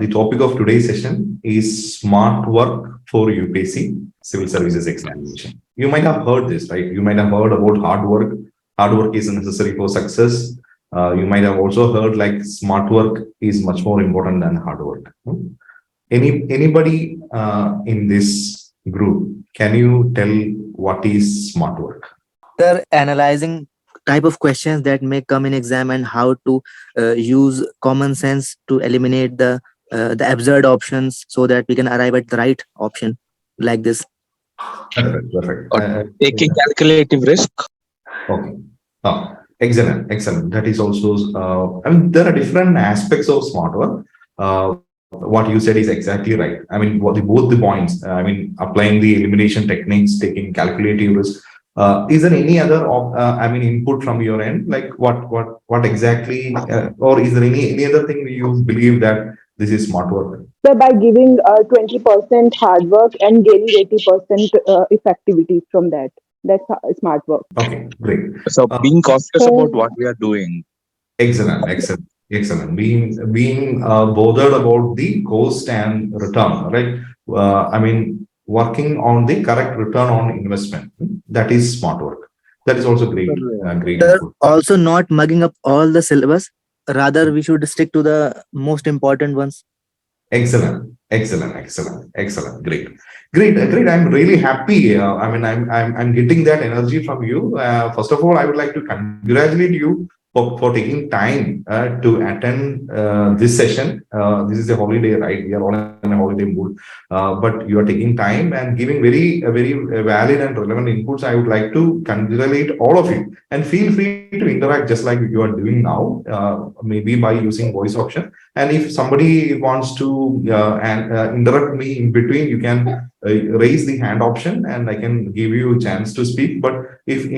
The topic of today's session is smart work for UPSC Civil Services Examination. You might have heard this, right? You might have heard about hard work. Hard work is necessary for success. You might have also heard like smart work is much more important than hard work. Anybody in this group, can you tell what is smart work? They're analyzing type of questions that may come in exam and how to use common sense to eliminate the absurd options so that we can arrive at the right option like this. Perfect. Taking calculative risk. Okay. Excellent. That is also, there are different aspects of smart work. What you said is exactly right. Both the points, applying the elimination techniques, taking calculative risk. Is there any other, input from your end? Like what exactly, or is there any other thing you believe that this is smart work? So by giving 20% hard work and gaining 80% effectivity from that. That's smart work. Okay, great. So being cautious about what we are doing. Excellent. Being bothered about the cost and return, right? Working on the correct return on investment. That is smart work. That is also great. Also not mugging up all the syllabus. Rather, we should stick to the most important ones. Excellent. Great. I'm really happy. I'm getting that energy from you. First of all, I would like to congratulate you for taking time to attend this session. This is a holiday, right? We are all in a holiday mood, but you are taking time and giving very valid and relevant inputs. I would like to congratulate all of you, and feel free to interact just like you are doing now, maybe by using voice option. And if somebody wants to interrupt me in between, you can raise the hand option and I can give you a chance to speak. But if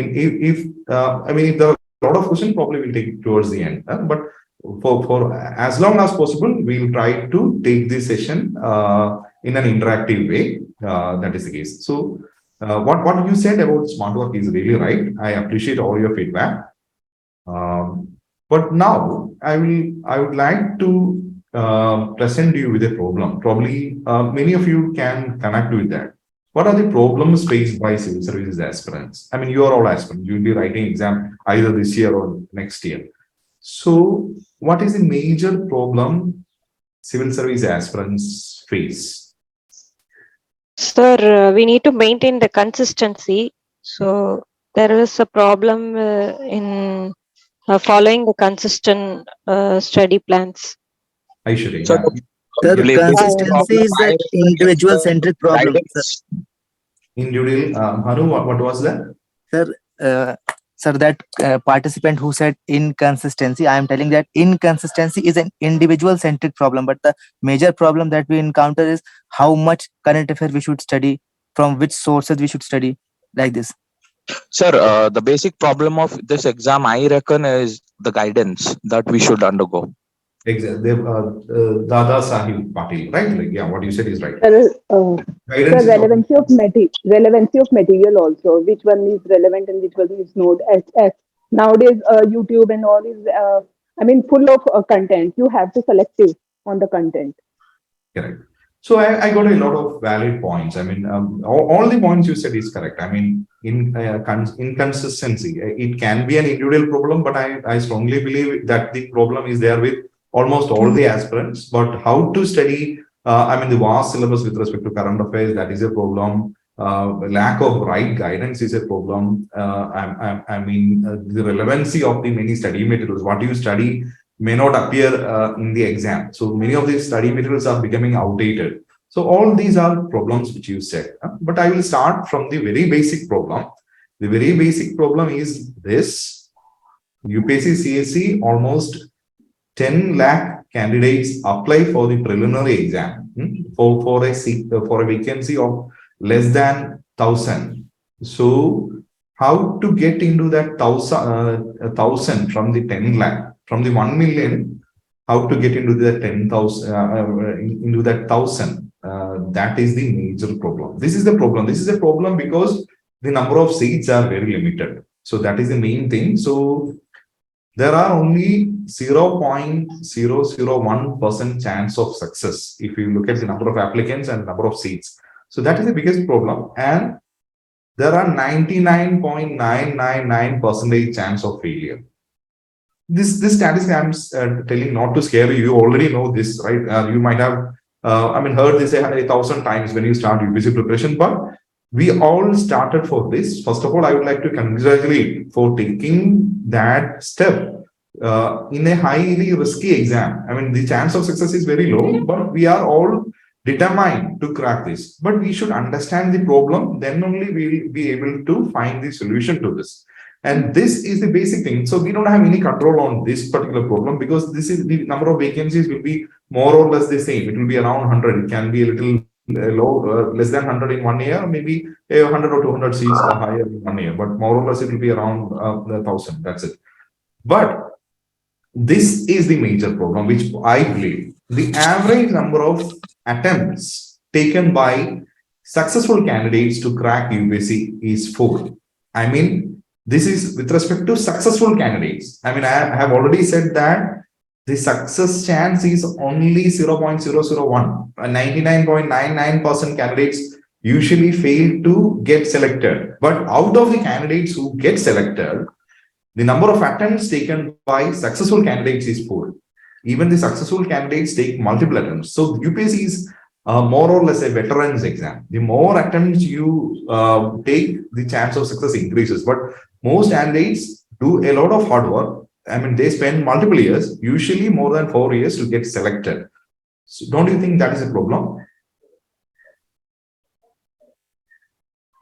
there are a lot of questions, probably we'll take it towards the end. But for as long as possible, we'll try to take this session in an interactive way. That is the case. So what you said about smart work is really right. I appreciate all your feedback. But now I would like to present you with a problem. Probably many of you can connect with that. What are the problems faced by civil services aspirants? You are all aspirants. You will be writing exam either this year or next year. So what is the major problem civil service aspirants face? Sir, we need to maintain the consistency. So there is a problem in following the consistent study plans. Aishwarya, so the consistency is an individual-centric problem. Individual, Bhanu, what was that? Sir, that participant who said inconsistency, I am telling that inconsistency is an individual-centric problem. But the major problem that we encounter is how much current affairs we should study, from which sources we should study, like this. Sir, the basic problem of this exam, I reckon, is the guidance that we should undergo. Exactly. Dada Sahib Patil, right? What you said is right. The relevancy of material also. Which one is relevant and which one is not. As nowadays, YouTube and all is, full of content. You have to selective on the content. Correct. So I got a lot of valid points. All the points you said is correct. Inconsistency. It can be an individual problem, but I strongly believe that the problem is there with almost all the aspirants. But how to study, the vast syllabus with respect to current affairs, that is a problem. Lack of right guidance is a problem. The relevancy of the many study materials, what you study may not appear in the exam. So many of these study materials are becoming outdated. So all these are problems which you said. But I will start from the very basic problem. The very basic problem is this: UPSC CSE, almost 10 lakh candidates apply for the preliminary exam for a vacancy of less than 1,000. So how to get into that 1,000 from the 10 lakh, from the 1 million, how to get into the 10,000 into that 1,000? That is the major problem. This is the problem. This is a problem because the number of seats are very limited. So that is the main thing. So there are only 0.001% chance of success if you look at the number of applicants and number of seats. So that is the biggest problem. And there are 99.999% chance of failure. This statistic I'm telling not to scare you. You already know this, right? You might have, heard this 1,000 times when you start UPSC preparation, but we all started for this. First of all, I would like to congratulate for taking that step in a highly risky exam. I mean, the chance of success is very low, but we are all determined to crack this. But we should understand the problem, then only we will be able to find the solution to this. And this is the basic thing. So we don't have any control on this particular problem because this is the number of vacancies will be more or less the same. It will be around 100. It can be a little low, less than 100 in 1 year, maybe 100 or 200 seats higher in 1 year, but more or less it will be around 1,000. That's it. But this is the major problem, which I believe the average number of attempts taken by successful candidates to crack UPSC is 4. I mean, this is with respect to successful candidates. I mean, I have already said that the success chance is only 0.001. 99.99% candidates usually fail to get selected. But out of the candidates who get selected, the number of attempts taken by successful candidates is 4. Even the successful candidates take multiple attempts. So UPSC is more or less a veteran's exam. The more attempts you take, the chance of success increases. But most candidates do a lot of hard work. I mean, they spend multiple years, usually more than 4 years to get selected. So don't you think that is a problem?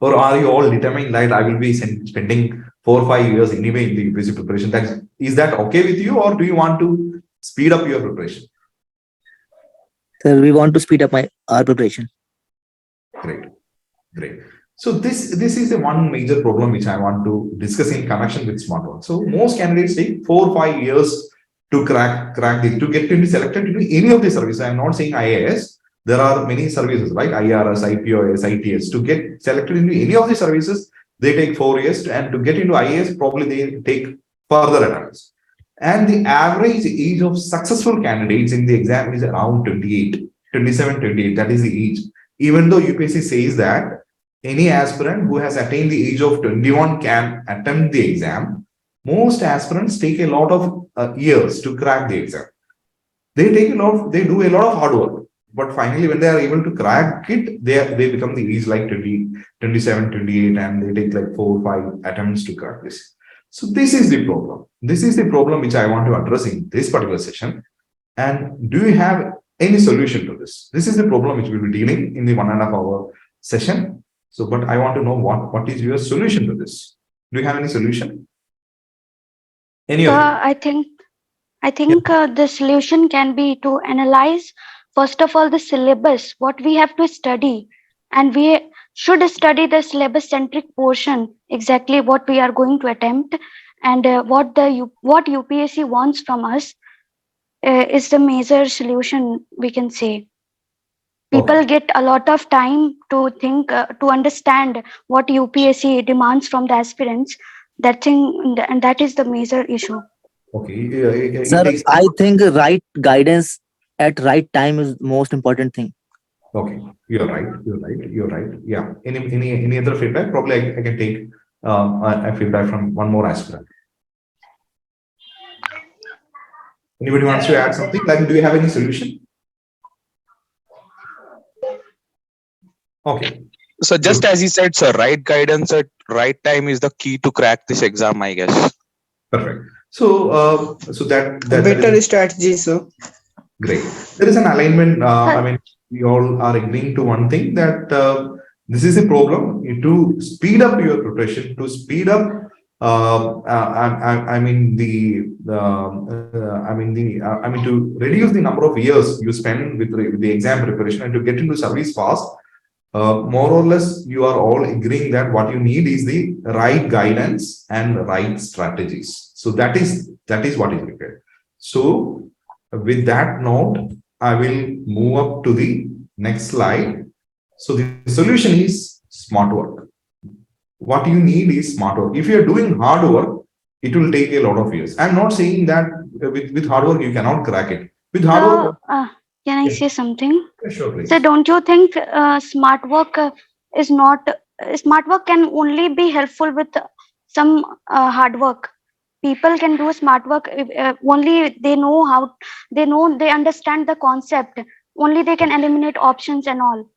Or are you all determined that I will be spending 4 or 5 years anyway in the UPSC preparation? Is that okay with you, or do you want to speed up your preparation? Sir, we want to speed up our preparation. Great. So this is the one major problem which I want to discuss in connection with smart work. So most candidates take 4 or 5 years to crack this, to get to be selected to do any of the services. I'm not saying IAS. There are many services like IRS, IPS, ITS. To get selected into any of the services, they take 4 years, and to get into IAS, probably they take further attempts. And the average age of successful candidates in the exam is around 28, 27, 28. That is the age. Even though UPSC says that any aspirant who has attained the age of 21 can attempt the exam, most aspirants take a lot of years to crack the exam. They do a lot of hard work. But finally, when they are able to crack it, they become the age like 20, 27, 28, and they take like 4 or 5 attempts to crack this. So this is the problem. This is the problem which I want to address in this particular session. And do you have any solution to this? This is the problem which we'll be dealing in the 1.5 hour session. So, but I want to know what is your solution to this? Do you have any solution? Any of you? I think the solution can be to analyze, first of all, the syllabus, what we have to study, and we should study the syllabus centric portion, exactly what we are going to attempt, and what UPSC wants from us is the major solution, we can say. People get a lot of time to think, to understand what UPSC demands from the aspirants. And that is the major issue. Okay. Sir, I think right guidance at right time is most important thing. Okay, you're right. Yeah. Any other feedback? Probably I can take a feedback from one more aspirant. Anybody wants to add something? Like, do you have any solution? Okay. So just as he said, sir, right guidance at right time is the key to crack this exam, I guess. Perfect. So that better strategy, sir. Great. There is an alignment. I mean, we all are agreeing to one thing, that this is a problem. To speed up your preparation, to speed up, to reduce the number of years you spend with the exam preparation and to get into service fast. More or less, you are all agreeing that what you need is the right guidance and right strategies. So that is what is required. So with that note, I will move up to the next slide. So the solution is smart work. What you need is smart work. If you are doing hard work, it will take a lot of years. I'm not saying that with hard work you cannot crack it. With hard work, Can I yeah, say something? sure, please. So don't you think is not smart work can only be helpful with some hard work? People can do smart work if, only they know how, they understand the concept. Only they can eliminate options and all.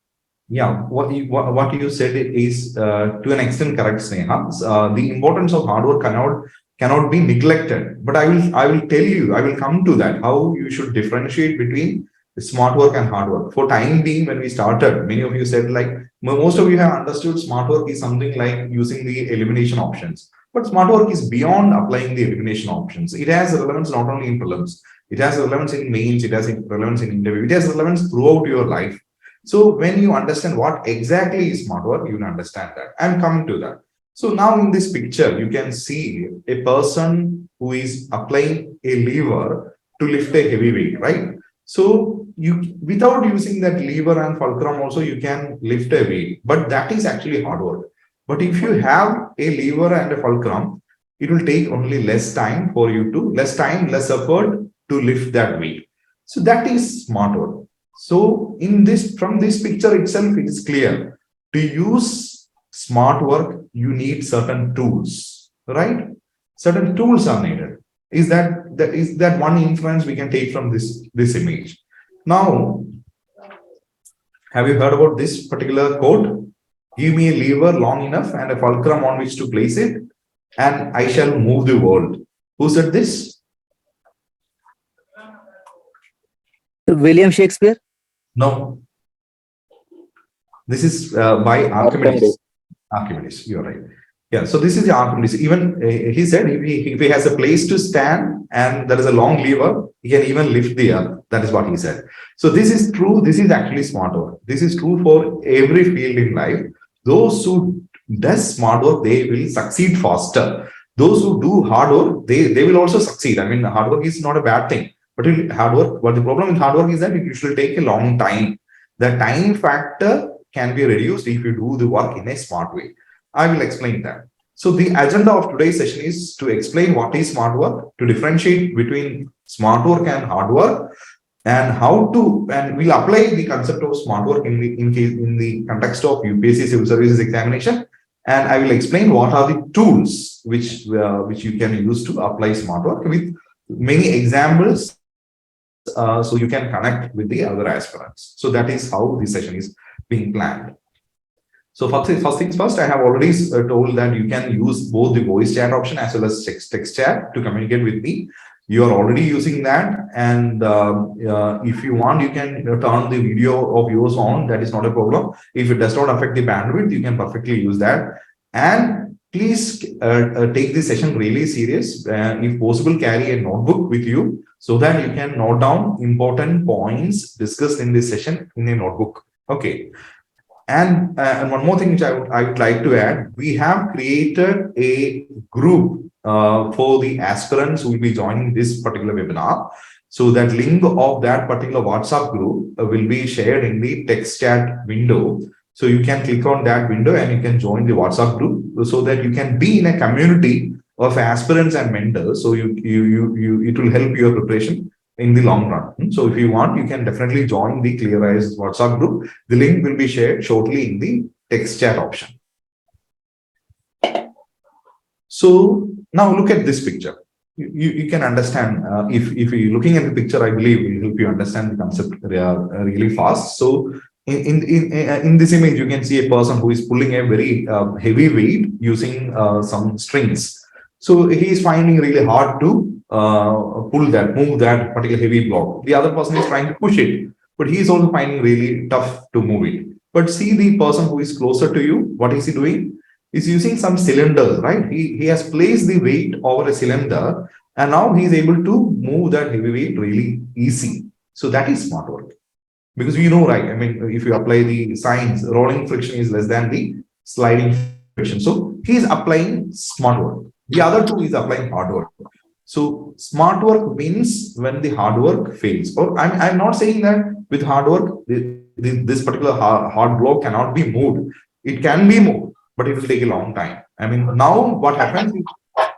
Yeah, what you said is to an extent correct, Sneha. The importance of hard work cannot be neglected. But I will tell you, I will come to that, how you should differentiate between smart work and hard work. For time being, when we started, many of you said, like, most of you have understood smart work is something like using the elimination options. But smart work is beyond applying the elimination options. It has relevance not only in prelims, it has relevance in mains, it has relevance in interview, it has relevance throughout your life. So when you understand what exactly is smart work, you will understand that. I'm coming to that. So now in this picture, you can see a person who is applying a lever to lift a heavy weight, right? So you, without using that lever and fulcrum also, you can lift a weight, but that is actually hard work. But if you have a lever and a fulcrum, it will take only less time for you to, less time, less effort to lift that weight. So that is smart work. So in this, from this picture itself, it is clear to use smart work, you need certain tools, right? Certain tools are needed. Is that one inference we can take from this image? Now, have you heard about this particular quote? Give me a lever long enough and a fulcrum on which to place it, and I shall move the world. Who said this? William Shakespeare? No. This is by Archimedes. Archimedes, you're right. Yeah, so this is the Archimedes. Even he said if he has a place to stand and there is a long lever, he can even lift the earth. That is what he said. So this is true. This is actually smart work. This is true for every field in life. Those who does smart work, they will succeed faster. Those who do hard work, they will also succeed. I mean, hard work is not a bad thing. But in hard work, what the problem with hard work is that it usually take a long time. The time factor can be reduced if you do the work in a smart way. I will explain that. So the agenda of today's session is to explain what is smart work, to differentiate between smart work and hard work, and how to, and we'll apply the concept of smart work in the context of UPSC Civil Services Examination. And I will explain what are the tools which you can use to apply smart work with many examples. So you can connect with the other aspirants. So that is how this session is being planned. So first things first, I have already told that you can use both the voice chat option as well as text chat to communicate with me. You are already using that, and if you want, you can turn the video of yours on. That is not a problem. If it does not affect the bandwidth, you can perfectly use that. And please take this session really serious. If possible, carry a notebook with you so that you can note down important points discussed in this session in a notebook. Okay. And one more thing which I would like to add, we have created a group for the aspirants who will be joining this particular webinar. So that link of that particular WhatsApp group will be shared in the text chat window. So you can click on that window and you can join the WhatsApp group so that you can be in a community of aspirants and mentors. So it will help your preparation in the long run. So if you want, you can definitely join the ClearIAS WhatsApp group. The link will be shared shortly in the text chat option. So now look at this picture. You can understand, if you're looking at the picture, I believe will help you understand the concept really fast. So in this image, you can see a person who is pulling a very heavy weight using some strings. So he is finding really hard to move that particular heavy block. The other person is trying to push it, but he is also finding really tough to move it. But see the person who is closer to you, what is he doing? He's using some cylinders, right? He has placed the weight over a cylinder, and now he is able to move that heavy weight really easy. So that is smart work. Because you know, right? I mean, if you apply the signs, rolling friction is less than the sliding friction. So he is applying smart work. The other two is applying hard work. So smart work wins when the hard work fails. Or I'm not saying that with hard work, this particular hard block cannot be moved. It can be moved, but it will take a long time. I mean, now what happens is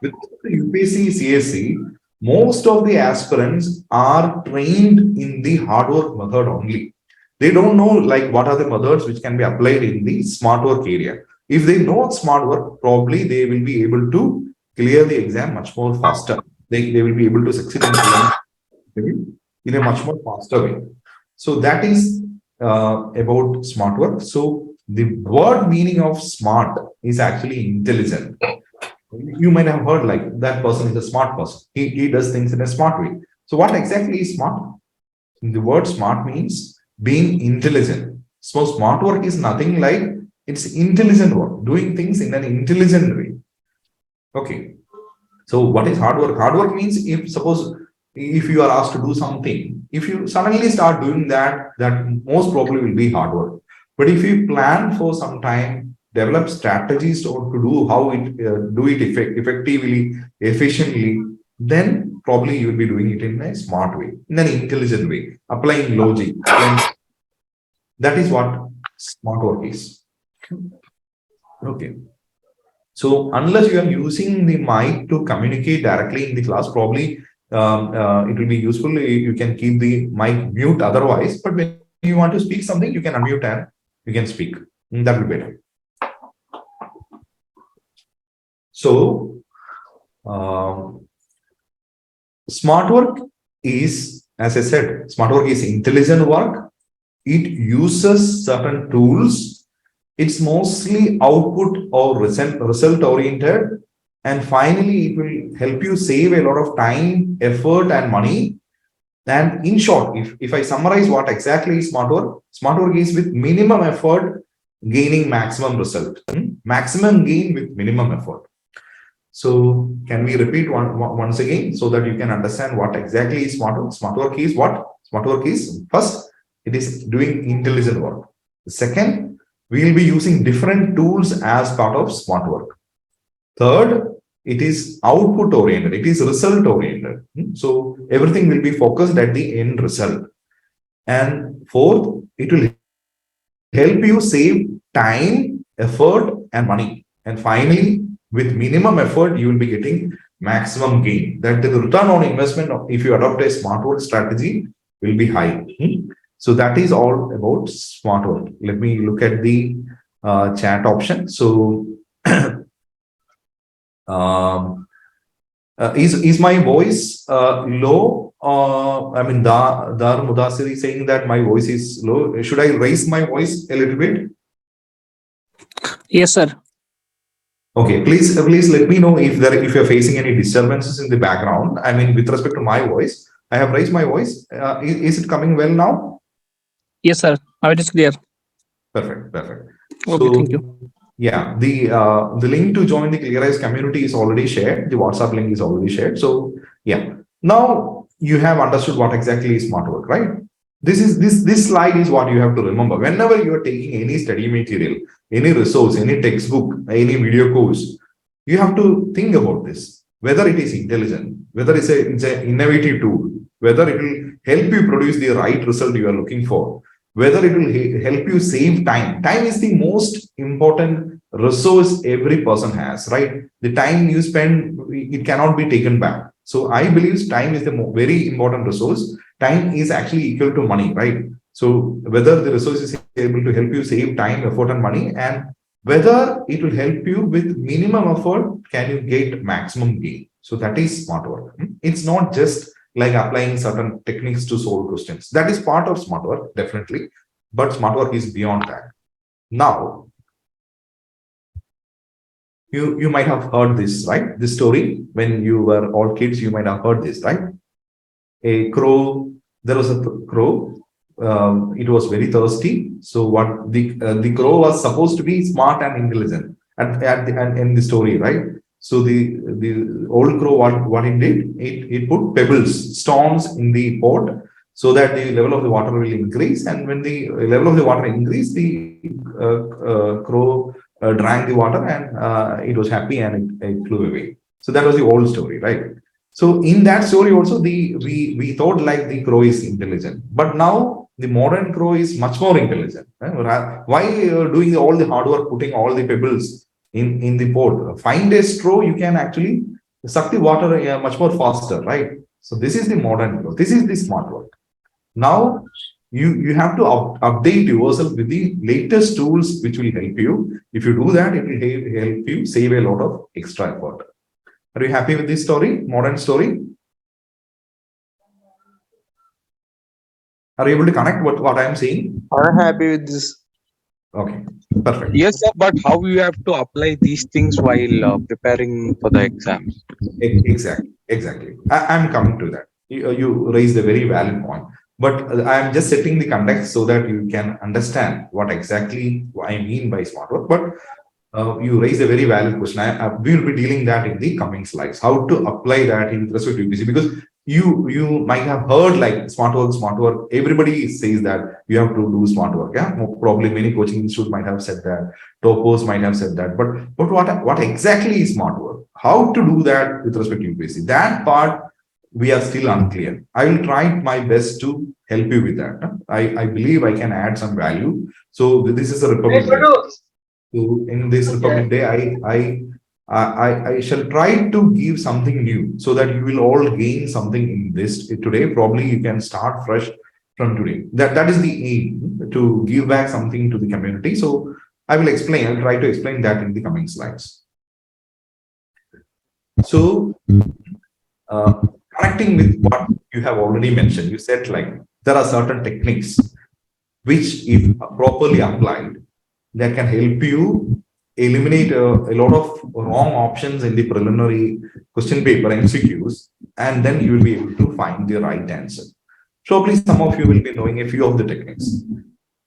With the UPSC CSE, most of the aspirants are trained in the hard work method only. They don't know like what are the methods which can be applied in the smart work area. If they know smart work, probably they will be able to clear the exam much more faster. They will be able to succeed in a much more faster way. So that is about smart work. So the word meaning of smart is actually intelligent. You might have heard like that person is a smart person. He does things in a smart way. So what exactly is smart? The word smart means being intelligent. So smart work is nothing like it's intelligent work, doing things in an intelligent way. Okay. So what is hard work? Hard work means if you are asked to do something, if you suddenly start doing that, that most probably will be hard work. But if you plan for some time, develop strategies to do how it do it effectively, efficiently, then probably you will be doing it in a smart way, in an intelligent way, applying logic. That is what smart work is. Okay. So unless you are using the mic to communicate directly in the class, probably it will be useful. You can keep the mic mute otherwise, but when you want to speak something, you can unmute and you can speak. That will be better. So smart work is, as I said, smart work is intelligent work. It uses certain tools. It's mostly output or result oriented. And finally, it will help you save a lot of time, effort, and money. And in short, if I summarize what exactly is smart work is with minimum effort, gaining maximum result. Maximum gain with minimum effort. So can we repeat once again so that you can understand what exactly is smart work? Smart work is what? Smart work is, first, it is doing intelligent work. Second, we will be using different tools as part of smart work. Third, it is output oriented. It is result oriented. So everything will be focused at the end result. And fourth, it will help you save time, effort, and money. And finally, with minimum effort, you will be getting maximum gain. That the return on investment, if you adopt a smart work strategy, will be high. So that is all about smart work. Let me look at the chat option. So is my voice low? I mean, Dar Mudasir is saying that my voice is low. Should I raise my voice a little bit? Yes, sir. Okay, please let me know if you're facing any disturbances in the background. I mean, with respect to my voice, I have raised my voice. Is it coming well now? Yes, sir. Now it is clear. Perfect. Okay, thank you. Yeah, the link to join the ClearIAS community is already shared. The WhatsApp link is already shared. So yeah, now you have understood what exactly is smart work, right? This slide is what you have to remember. Whenever you are taking any study material, any resource, any textbook, any video course, you have to think about this. Whether it is intelligent, whether it's an innovative tool, whether it will help you produce the right result you are looking for, whether it will help you save time. Time is the most important resource every person has, right? The time you spend, it cannot be taken back. So I believe time is the very important resource. Time is actually equal to money, right? So whether the resource is able to help you save time, effort, and money, and whether it will help you with minimum effort, can you get maximum gain? So that is smart work. It's not just like applying certain techniques to solve questions. That is part of smart work, definitely. But smart work is beyond that. Now, you might have heard this, right? This story, when you were all kids, you might have heard this, right? A crow, there was a crow. It was very thirsty. So what the crow was supposed to be smart and intelligent in the story, right? So the old crow, what it did, it put pebbles, stones in the pot so that the level of the water will increase. And when the level of the water increased, the crow drank the water and it was happy and it flew away. So that was the old story, right? So in that story also, we thought like the crow is intelligent, but now the modern crow is much more intelligent. Why doing all the hard work, putting all the pebbles in the pot? Find a straw, you can actually suck the water much more faster, right? So this is the modern work. This is the smart work. Now you have to update yourself with the latest tools which will help you. If you do that, it will help you save a lot of extra effort. Are you happy with this story, modern story? Are you able to connect what I'm saying? I'm happy with this. Okay, perfect. Yes, sir. But how you have to apply these things while preparing for the exams? Exactly. I'm coming to that. You raised a very valid point, but I'm just setting the context so that you can understand what exactly I mean by smart work. But you raised a very valid question. We will be dealing that in the coming slides. How to apply that in respect to UPSC, because you might have heard like smart work. Everybody says that you have to do smart work. Yeah, probably many coaching institutes might have said that. Topos might have said that. But what exactly is smart work? How to do that with respect to UPSC? That part we are still unclear. I will try my best to help you with that. I believe I can add some value. So this is a Republic Day. So in this Republic Day, I shall try to give something new so that you will all gain something in this today. Probably you can start fresh from today. That is the aim, to give back something to the community. So I will explain. I'll try to explain that in the coming slides. So connecting with what you have already mentioned, you said like there are certain techniques which, if properly applied, that can help you eliminate a lot of wrong options in the preliminary question paper MCQs, and then you will be able to find the right answer. Probably some of you will be knowing a few of the techniques,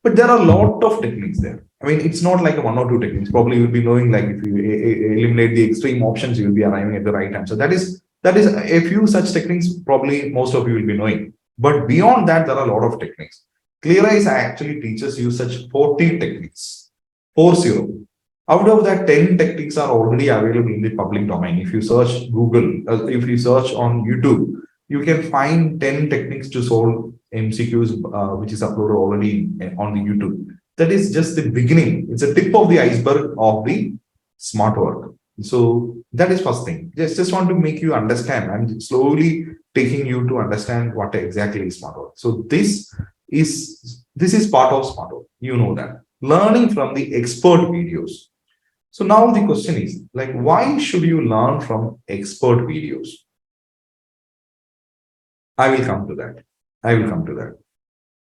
but there are a lot of techniques there. I mean, it's not like one or two techniques. Probably you'll be knowing like if you eliminate the extreme options, you will be arriving at the right answer. That is a few such techniques. Probably most of you will be knowing. But beyond that, there are a lot of techniques. ClearIAS actually teaches you such 40 techniques. 40. Out of that, 10 techniques are already available in the public domain. If you search Google, if you search on YouTube, you can find 10 techniques to solve MCQs, which is uploaded already on the YouTube. That is just the beginning. It's a tip of the iceberg of the smart work. So that is first thing. Just want to make you understand. I'm slowly taking you to understand what exactly is smart work. So this is part of smart work. You know that. Learning from the expert videos. So now the question is like, why should you learn from expert videos? I will come to that.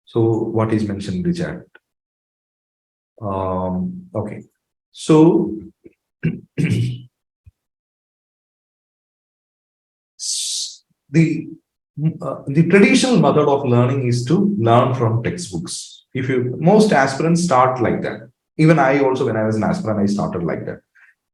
So what is mentioned in the chat? Okay. So the traditional method of learning is to learn from textbooks. Most aspirants start like that. Even I also, when I was an aspirant, I started like that.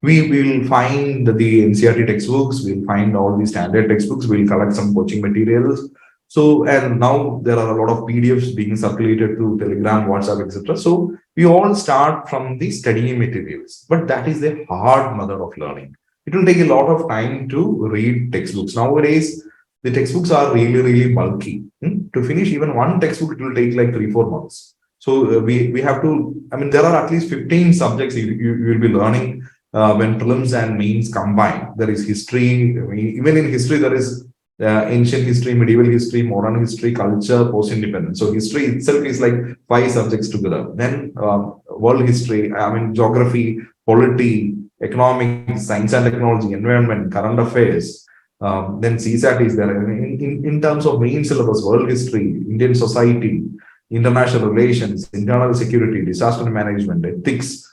We will find the NCERT textbooks, we'll find all the standard textbooks, we'll collect some coaching materials. So, and now there are a lot of PDFs being circulated through Telegram, WhatsApp, etc. So we all start from the studying materials, but that is the hard method of learning. It will take a lot of time to read textbooks. Nowadays, the textbooks are really, really bulky. To finish even one textbook, it will take like 3-4 months. So we have to, I mean, there are at least 15 subjects you will be learning when prelims and mains combine. There is history. I mean, even in history, there is ancient history, medieval history, modern history, culture, post-independence. So history itself is like 5 subjects together. Then world history, I mean, geography, polity, economics, science and technology, environment, current affairs. Then CSAT is there. In terms of main syllabus, world history, Indian society, international relations, internal security, disaster management, ethics,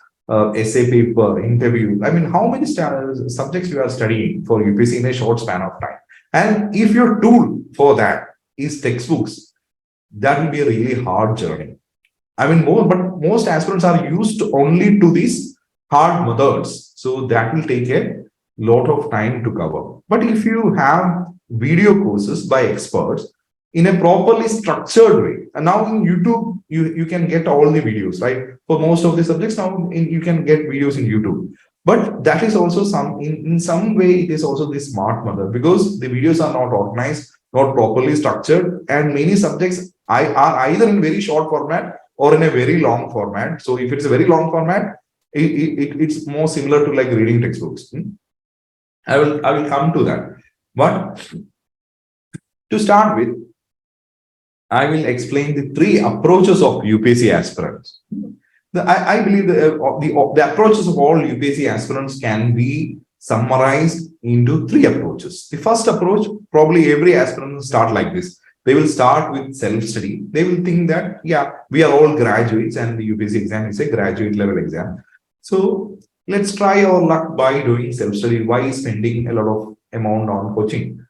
essay paper, interview. I mean, how many subjects you are studying for UPSC in a short span of time? And if your tool for that is textbooks, that will be a really hard journey. I mean, but most aspirants are used only to these hard methods. So that will take a lot of time to cover. But if you have video courses by experts in a properly structured way, and now in YouTube, you can get all the videos, right? For most of the subjects now, you can get videos in YouTube. But that is also in some way, it is also the smart method, because the videos are not organized, not properly structured, and many subjects are either in very short format or in a very long format. So if it's a very long format, it's more similar to like reading textbooks. I will come to that. But to start with, I will explain the three approaches of UPSC aspirants. I believe the approaches of all UPSC aspirants can be summarized into three approaches. The first approach, probably every aspirant will start like this. They will start with self-study. They will think that, yeah, we are all graduates and the UPSC exam is a graduate level exam. So let's try our luck by doing self-study. Why spending a lot of amount on coaching?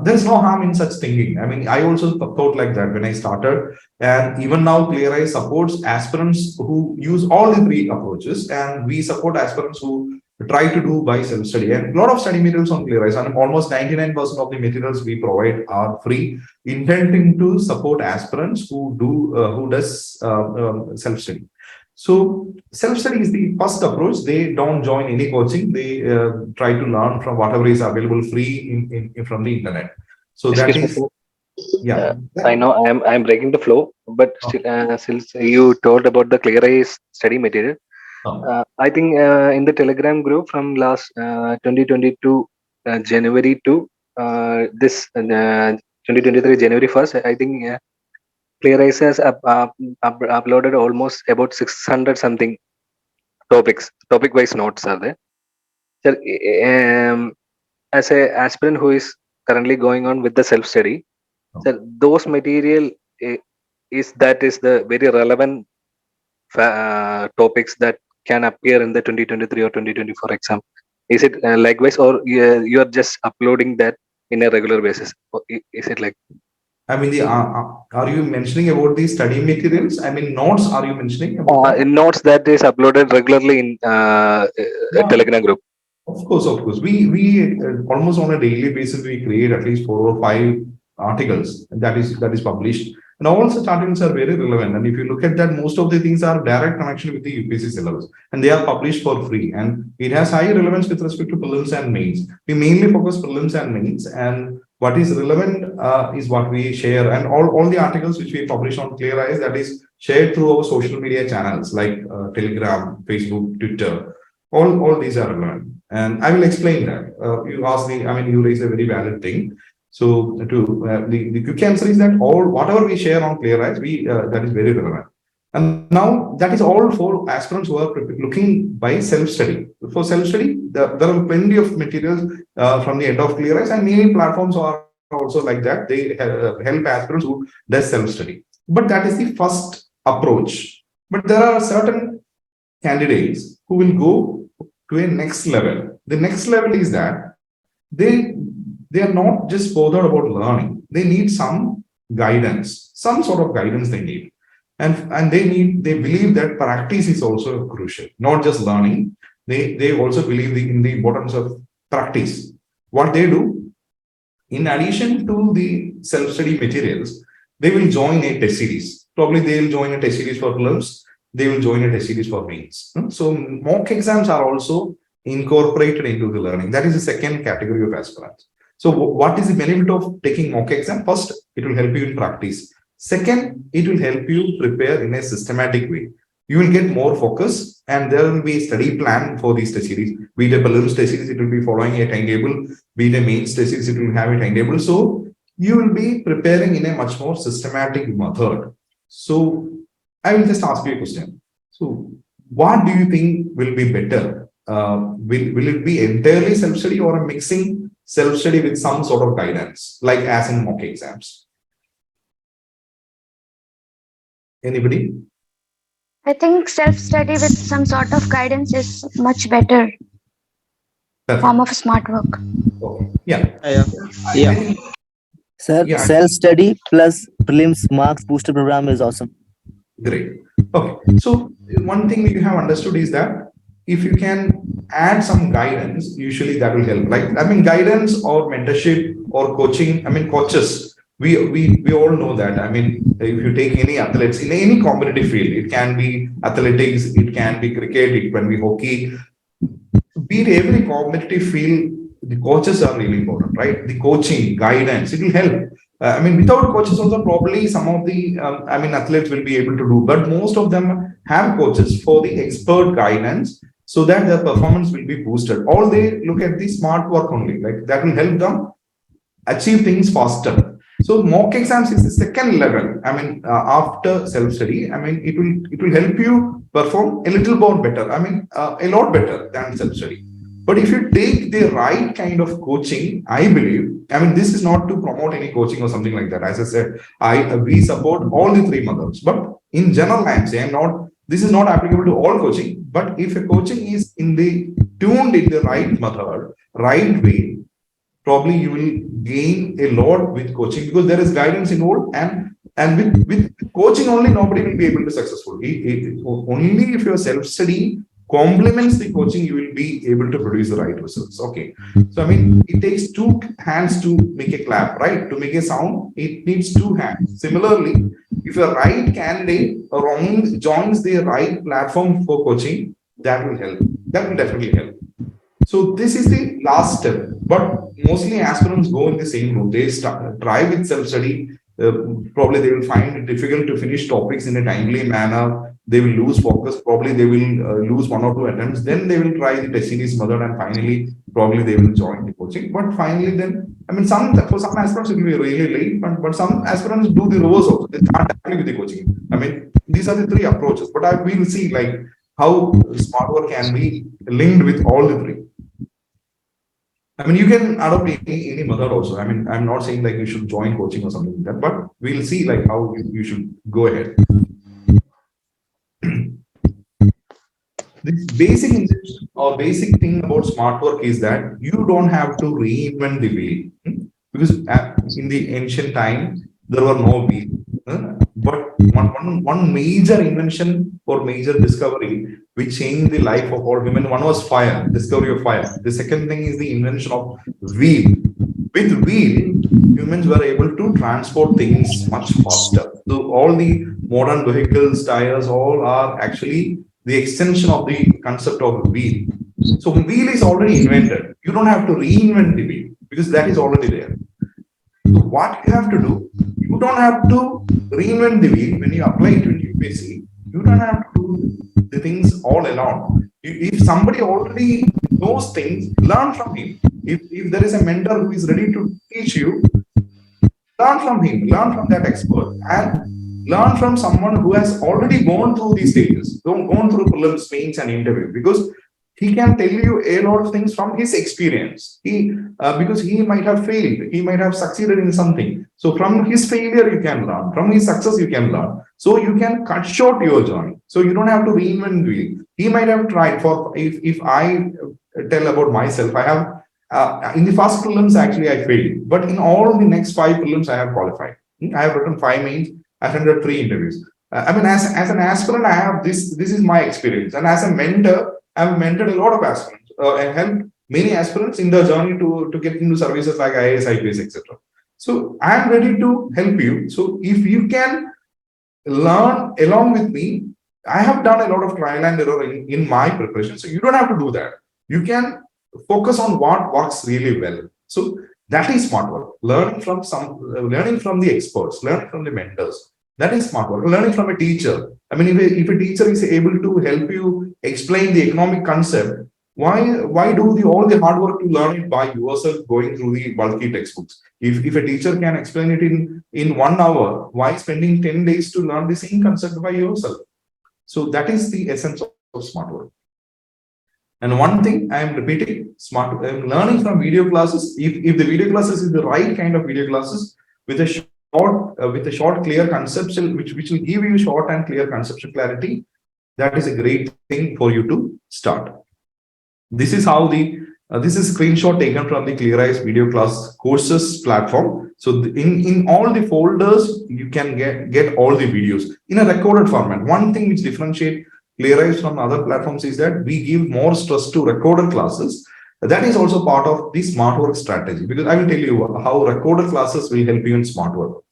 There's no harm in such thinking. I mean, I also thought like that when I started, and even now ClearIAS supports aspirants who use all the three approaches, and we support aspirants who try to do by self-study. And a lot of study materials on ClearIAS, and almost 99% of the materials we provide are free, intending to support aspirants who does self-study. So self-study is the first approach. They don't join any coaching. They try to learn from whatever is available free from the internet. So that Excuse is, me, yeah. I know I'm breaking the flow, but Okay. still, since you told about the ClearIAS study material, Oh. I think in the Telegram group from last 2022 January to this 2023 January 1st, I think ClearIAS has uploaded almost about 600 something topic-wise notes are there. So, as a aspirant who is currently going on with the self-study, so those material is the very relevant topics that can appear in the 2023 or 2024 exam. Is it likewise, or you are just uploading that in a regular basis? Or is it like? I mean, are you mentioning about the study materials? I mean, notes. Are you mentioning about that? Notes that is uploaded regularly in Yeah. Telegram group. Of course. We almost on a daily basis we create at least 4 or 5 articles that is published, and all such articles are very relevant. And if you look at that, most of the things are direct connection with the UPSC syllabus, and they are published for free. And it has high relevance with respect to prelims and mains. We mainly focus prelims and mains, and what is relevant is what we share. And all the articles which we publish on ClearIAS, that is shared through our social media channels like Telegram, Facebook, Twitter. All these are relevant. And I will explain that. You raise a very valid thing. So the quick answer is that whatever we share on ClearIAS, that is very relevant. And now that is all for aspirants who are looking by self-study. For self-study, there are plenty of materials from the end of ClearIAS, and many platforms are also like that. They help aspirants who does self-study. But that is the first approach. But there are certain candidates who will go to a next level. The next level is that they are not just bothered about learning. They need some guidance, some sort of guidance they need. And they believe that practice is also crucial, not just learning. They also believe in the importance of practice. What they do, in addition to the self-study materials, they will join a test series. Probably they will join a test series for prelims. They will join a test series for mains. So mock exams are also incorporated into the learning. That is the second category of aspirants. So what is the benefit of taking mock exam? First, it will help you in practice. Second, it will help you prepare in a systematic way. You will get more focus, and there will be a study plan for these test series. Be it a prelims test series, it will be following a timetable. Be it a mains test series, it will have a timetable. So you will be preparing in a much more systematic method. So I will just ask you a question. So what do you think will be better? Will it be entirely self-study or a mixing self-study with some sort of guidance, like as in mock exams? Anybody? I think self-study with some sort of guidance is much better form of smart work. Okay. Yeah. Yeah. Sir, Yeah. self-study plus prelims marks booster program is awesome. Great. Okay. So one thing you have understood is that if you can add some guidance, usually that will help. Like, I mean, guidance or mentorship or coaching, I mean, coaches, we all know that. I mean, if you take any athletes in any competitive field, it can be athletics, it can be cricket, it can be hockey. Be it every competitive field, the coaches are really important, right? The coaching, guidance, it will help. I mean, without coaches also, probably some of the, athletes will be able to do, but most of them have coaches for the expert guidance so that their performance will be boosted. All they look at the smart work only, like that will help them achieve things faster. So mock exams is the second level. I mean, after self-study, I mean, it will help you perform a little more better. I mean, a lot better than self-study. But if you take the right kind of coaching, I believe, I mean, this is not to promote any coaching or something like that. As I said, we support all the three methods. But in general, I am saying this is not applicable to all coaching. But if a coaching is tuned in the right method, right way, probably you will gain a lot with coaching, because there is guidance involved, and with coaching only nobody will be able to successful. Only if your self-study complements the coaching, you will be able to produce the right results. Okay, so I mean, it takes two hands to make a clap, right? To make a sound, it needs two hands. Similarly, if your right candidate joins the right platform for coaching, that will help. That will definitely help. So this is the last step, but mostly aspirants go in the same route. They try with self-study. Probably they will find it difficult to finish topics in a timely manner. They will lose focus. Probably they will lose one or two attempts. Then they will try the test series method, and finally, probably they will join the coaching. But finally, then I mean, for some aspirants it will be really late, but some aspirants do the reverse also. They start directly with the coaching. I mean, these are the three approaches. But we will see like how smart work can be linked with all the three. I mean, you can adopt any method also. I mean, I'm not saying like you should join coaching or something like that, but we'll see like how you should go ahead. The basic intention or basic thing about smart work is that you don't have to reinvent the wheel, because in the ancient time there were no wheel. But one major invention or major discovery which changed the life of all humans, one was fire, discovery of fire. The second thing is the invention of wheel. With wheel, humans were able to transport things much faster. So all the modern vehicles, tires, all are actually the extension of the concept of wheel. So wheel is already invented. You don't have to reinvent the wheel because that is already there. So what you have to do, you don't have to reinvent the wheel when you apply to UPSC. You don't have to do the things all alone. If somebody already knows things, learn from him. If there is a mentor who is ready to teach you, learn from him, learn from that expert, and learn from someone who has already gone through these stages, gone through prelims, mains, and interview, because he can tell you a lot of things from his experience. Because he might have failed, he might have succeeded in something. So from his failure, you can learn. From his success, you can learn. So you can cut short your journey. So you don't have to reinvent the wheel. He might have tried. If I tell about myself, I have in the first prelims actually I failed, but in all the next 5 prelims I have qualified. I have written 5 mains. I attended 3 interviews. I mean, as an aspirant, I have this is my experience, and as a mentor, I've mentored a lot of aspirants and helped many aspirants in their journey to get into services like IAS, IPS, etc. So I'm ready to help you. So if you can learn along with me, I have done a lot of trial and error in my preparation. So you don't have to do that. You can focus on what works really well. So that is smart work. Learning from the experts, learning from the mentors. That is smart work. Learning from a teacher. I mean, if a teacher is able to help you explain the economic concept, why do all the hard work to learn it by yourself, going through the bulky textbooks? If a teacher can explain it in 1 hour, why spending 10 days to learn the same concept by yourself? So that is the essence of smart work. And one thing I am repeating, I'm learning from video classes. If the video classes is the right kind of video classes with a short, clear conceptual, which will give you short and clear conceptual clarity, that is a great thing for you to start. This is how this is screenshot taken from the ClearIAS video class courses platform. So in all the folders, you can get all the videos in a recorded format. One thing which differentiates ClearIAS from other platforms is that we give more stress to recorded classes. That is also part of the smart work strategy, because I will tell you how recorded classes will help you in smart work.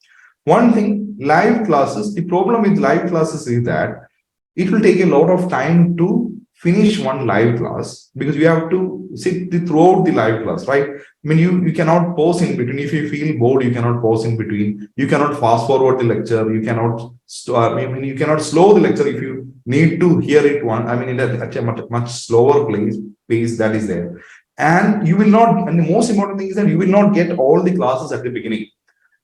One thing, live classes, the problem with live classes is that it will take a lot of time to finish one live class, because you have to sit throughout the live class, right? I mean, you cannot pause in between. If you feel bored, you cannot pause in between. You cannot fast forward the lecture. You cannot slow the lecture if you need to hear it one, I mean, at a much slower pace that is there. And you will not, and the most important thing is that you will not get all the classes at the beginning.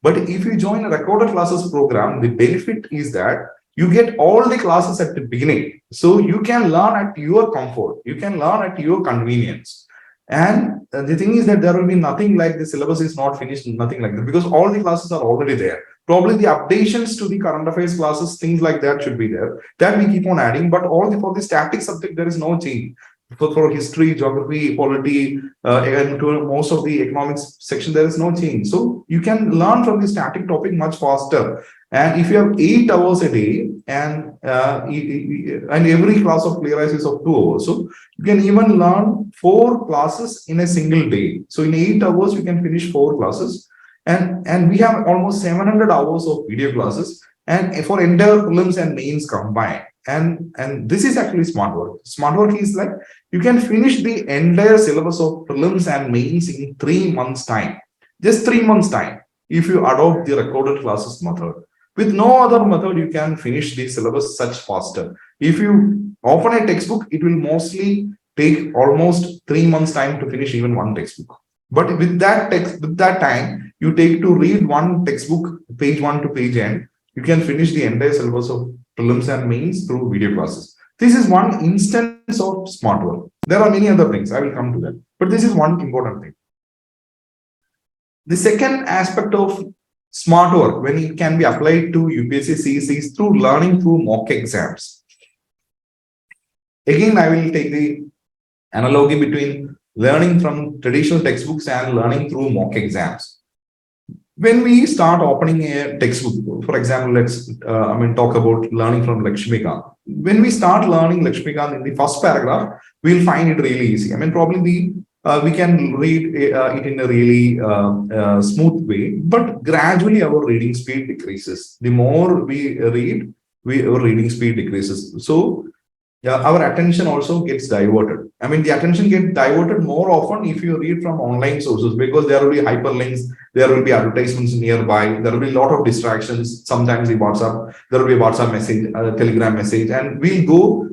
But if you join a recorded classes program, the benefit is that you get all the classes at the beginning. So you can learn at your comfort, you can learn at your convenience. And the thing is that there will be nothing like the syllabus is not finished, nothing like that, because all the classes are already there. Probably the updations to the current affairs classes, things like that should be there. That we keep on adding, but for the static subject, there is no change. For history, geography, polity, and to most of the economics section, there is no change. So you can learn from the static topic much faster. And if you have 8 hours a day, and every class of ClearIAS is of 2 hours, so you can even learn 4 classes in a single day. So in 8 hours, you can finish 4 classes. And we have almost 700 hours of video classes, and for entire prelims and mains combined. And this is actually smart work. Smart work is like you can finish the entire syllabus of prelims and mains in 3 months time, just 3 months time, if you adopt the recorded classes method. With no other method, you can finish the syllabus such faster. If you open a textbook, it will mostly take almost 3 months time to finish even one textbook. But with that time you take to read one textbook, page 1 to page end, you can finish the entire syllabus of prelims and mains through video classes. This is one instance of smart work. There are many other things, I will come to that, but this is one important thing. The second aspect of smart work, when it can be applied to UPSC CSE, is through learning through mock exams. Again, I will take the analogy between learning from traditional textbooks and learning through mock exams. When we start opening a textbook, for example, let's talk about learning from Lakshmikant. When we start learning Lakshmikant, in the first paragraph, we'll find it really easy. I mean, probably we can read it in a really smooth way, but gradually our reading speed decreases. The more we read, our reading speed decreases. So our attention also gets diverted. I mean, the attention gets diverted more often if you read from online sources, because there will be hyperlinks, there will be advertisements nearby, there will be a lot of distractions. Sometimes the WhatsApp, there will be a WhatsApp message, Telegram message, and we'll go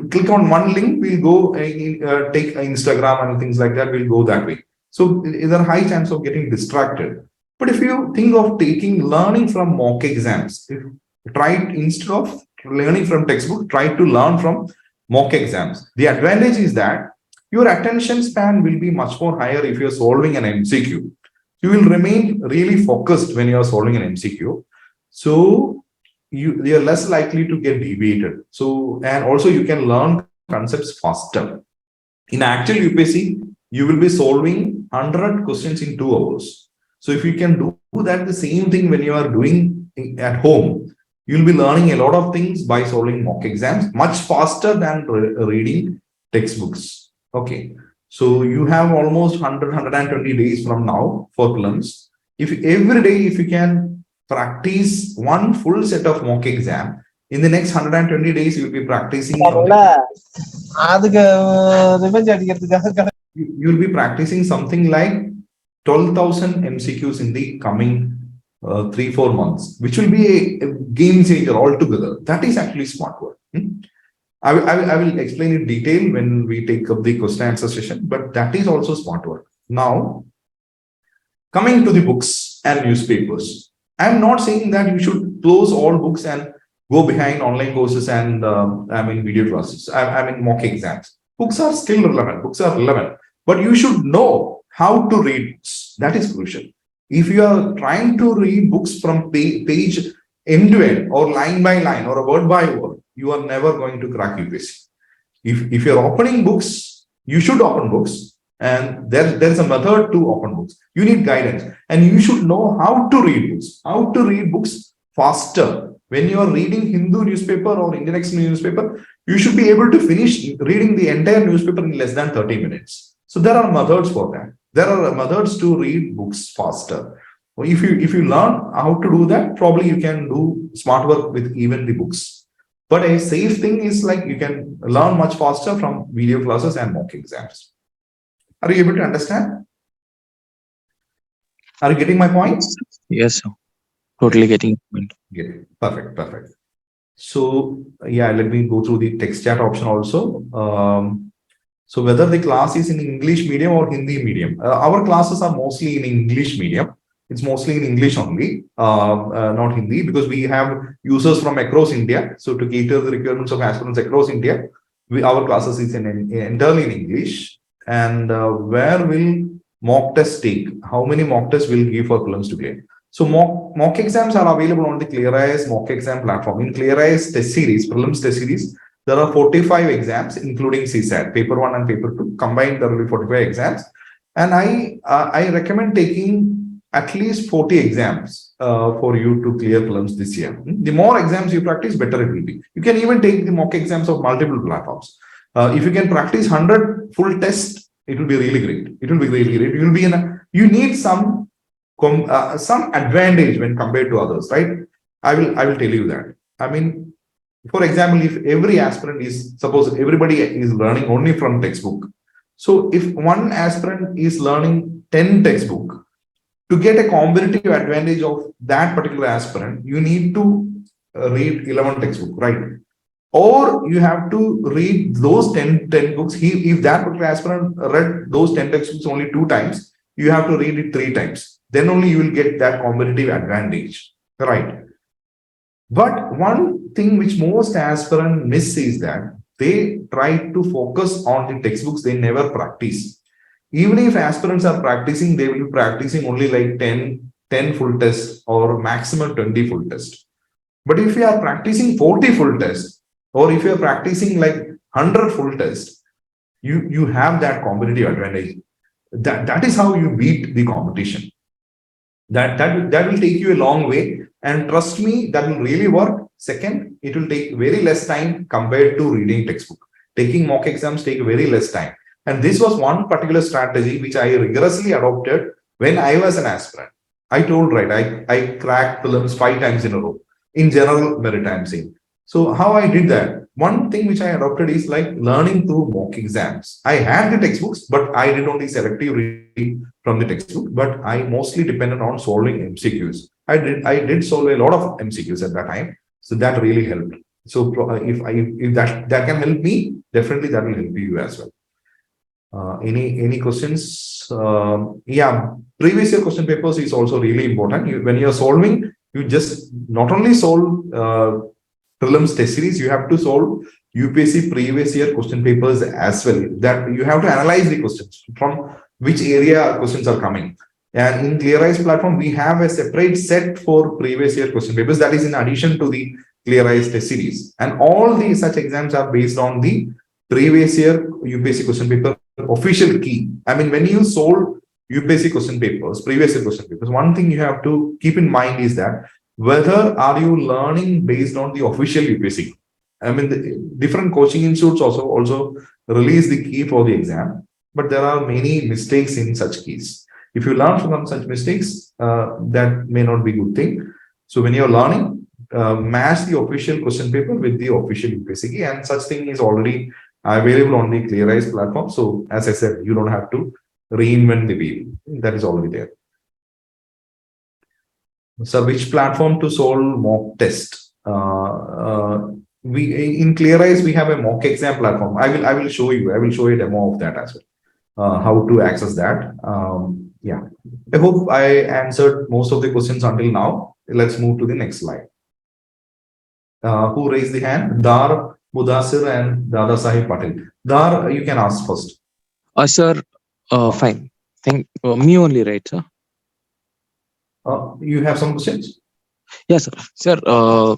click on one link, we'll go take Instagram and things like that, we'll go that way. So there's a high chance of getting distracted. But if you think of learning from mock exams, instead of learning from textbook, try to learn from mock exams. The advantage is that your attention span will be much more higher if you're solving an MCQ. You will remain really focused when you are solving an MCQ. So you are less likely to get deviated. So, and also you can learn concepts faster. In actual UPSC, you will be solving 100 questions in 2 hours. So if you can do that, the same thing when you are doing at home, you'll be learning a lot of things by solving mock exams much faster than reading textbooks. Okay. So you have almost 120 days from now for prelims. If every day, if you can practice one full set of mock exam, in the next 120 days, you'll be practicing. You'll be practicing something like 12,000 MCQs in the coming 3-4 months, which will be a game changer altogether. That is actually smart work. I will explain in detail when we take up the question answer session, but that is also smart work. Now, coming to the books and newspapers, I'm not saying that you should close all books and go behind online courses and video classes. Mock exams. Books are still relevant. Books are relevant, but you should know how to read books. That is crucial. If you are trying to read books from page end to end, or line by line, or a word by word, you are never going to crack UPSC. If you're opening books, you should open books, and there's a method to open books. You need guidance, and you should know how to read books faster. When you are reading Hindu newspaper or Indian Express newspaper, you should be able to finish reading the entire newspaper in less than 30 minutes. So there are methods for that. There are methods to read books faster. If you learn how to do that, probably you can do smart work with even the books. But a safe thing is like you can learn much faster from video classes and mock exams. Are you able to understand? Are you getting my point? Yes, sir. Totally getting it. Yeah, perfect. So yeah, let me go through the text chat option also. So whether the class is in English medium or Hindi medium, our classes are mostly in English medium. It's mostly in English only, not Hindi, because we have users from across India. So to cater the requirements of aspirants across India, our classes is entirely in English. And where will mock test take? How many mock tests will give for prelims to clear? So mock exams are available on the ClearIAS mock exam platform. In ClearIAS test series, prelims test series, there are 45 exams, including CSAT, paper 1 and paper 2. Combined, there will be 45 exams. And I recommend taking at least 40 exams for you to clear prelims this year. The more exams you practice, better it will be. You can even take the mock exams of multiple platforms. If you can practice 100 full tests, it will be really great. It will be really great. You will be you need some advantage when compared to others, right? I will tell you that. I mean, for example, if every aspirant is, suppose everybody is learning only from textbook. So if one aspirant is learning 10 textbook, to get a competitive advantage of that particular aspirant, you need to read 11 textbook, right? Or you have to read those 10 books. If that particular aspirant read those 10 textbooks only 2 times, you have to read it 3 times. Then only you will get that competitive advantage, right? But one thing which most aspirants miss is that they try to focus on the textbooks, they never practice. Even if aspirants are practicing, they will be practicing only like 10 full tests or maximum 20 full tests. But if you are practicing 40 full tests, or if you are practicing like 100 full tests, you have that competitive advantage. That is how you beat the competition. That will take you a long way, and trust me, that will really work. Second, it will take very less time compared to reading textbook. Taking mock exams take very less time, and this was one particular strategy which I rigorously adopted when I was an aspirant. I told, right, I cracked prelims 5 times in a row in general merit, I'm saying. So how I did that? One thing which I adopted is like learning through mock exams. I had the textbooks, but I did only selective reading from the textbook, but I mostly depended on solving MCQs. I did solve a lot of MCQs at that time. So that really helped. So if that can help me, definitely that will help you as well. Any questions? Yeah, previous year question papers is also really important. When you're solving, you just not only solve prelims test series, you have to solve UPSC previous year question papers as well. That you have to analyze the questions from which area questions are coming. And in ClearIAS platform, we have a separate set for previous year question papers that is in addition to the ClearIAS test series. And all these such exams are based on the previous year UPSC question paper official key. I mean, when you solve UPSC question papers, previous year question papers, one thing you have to keep in mind is that whether are you learning based on the official UPSC. I mean, the different coaching institutes also release the key for the exam, but there are many mistakes in such keys. If you learn from such mistakes, that may not be a good thing. So when you're learning, match the official question paper with the official UPSC key, and such thing is already available on the ClearIAS platform. So as I said, you don't have to reinvent the wheel. That is already there. So which platform to solve mock test? We in ClearIAS we have a mock exam platform. I will show you. I will show you a demo of that as well. How to access that. Yeah, I hope I answered most of the questions until now. Let's move to the next slide. Who raised the hand? Dar, Mudasir, and Dada Sahib Patil. Dar, you can ask first. Sir, fine. Thank me only, right, sir? You have some questions? Yes, sir. Sir,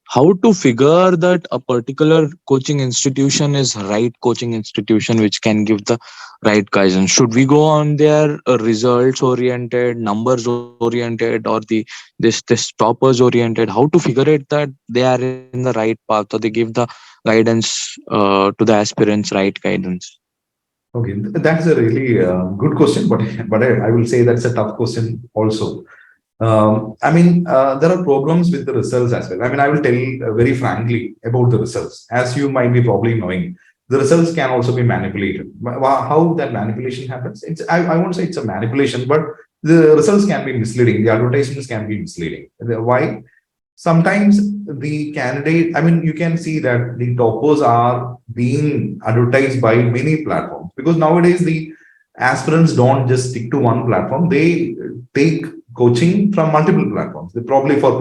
how to figure that a particular coaching institution is right coaching institution which can give the right guidance? Should we go on their results oriented, numbers oriented, or this toppers oriented? How to figure it that they are in the right path, or they give the guidance to the aspirants right guidance? Okay, that's a really good question, but I will say that's a tough question also. I mean, there are problems with the results as well. I mean, I will tell very frankly about the results. As you might be probably knowing, the results can also be manipulated. How that manipulation happens? I won't say it's a manipulation, but the results can be misleading. The advertisements can be misleading. Why? sometimes the candidate, I mean, you can see that the toppers are being advertised by many platforms, because nowadays the aspirants don't just stick to one platform. They take coaching from multiple platforms. They probably for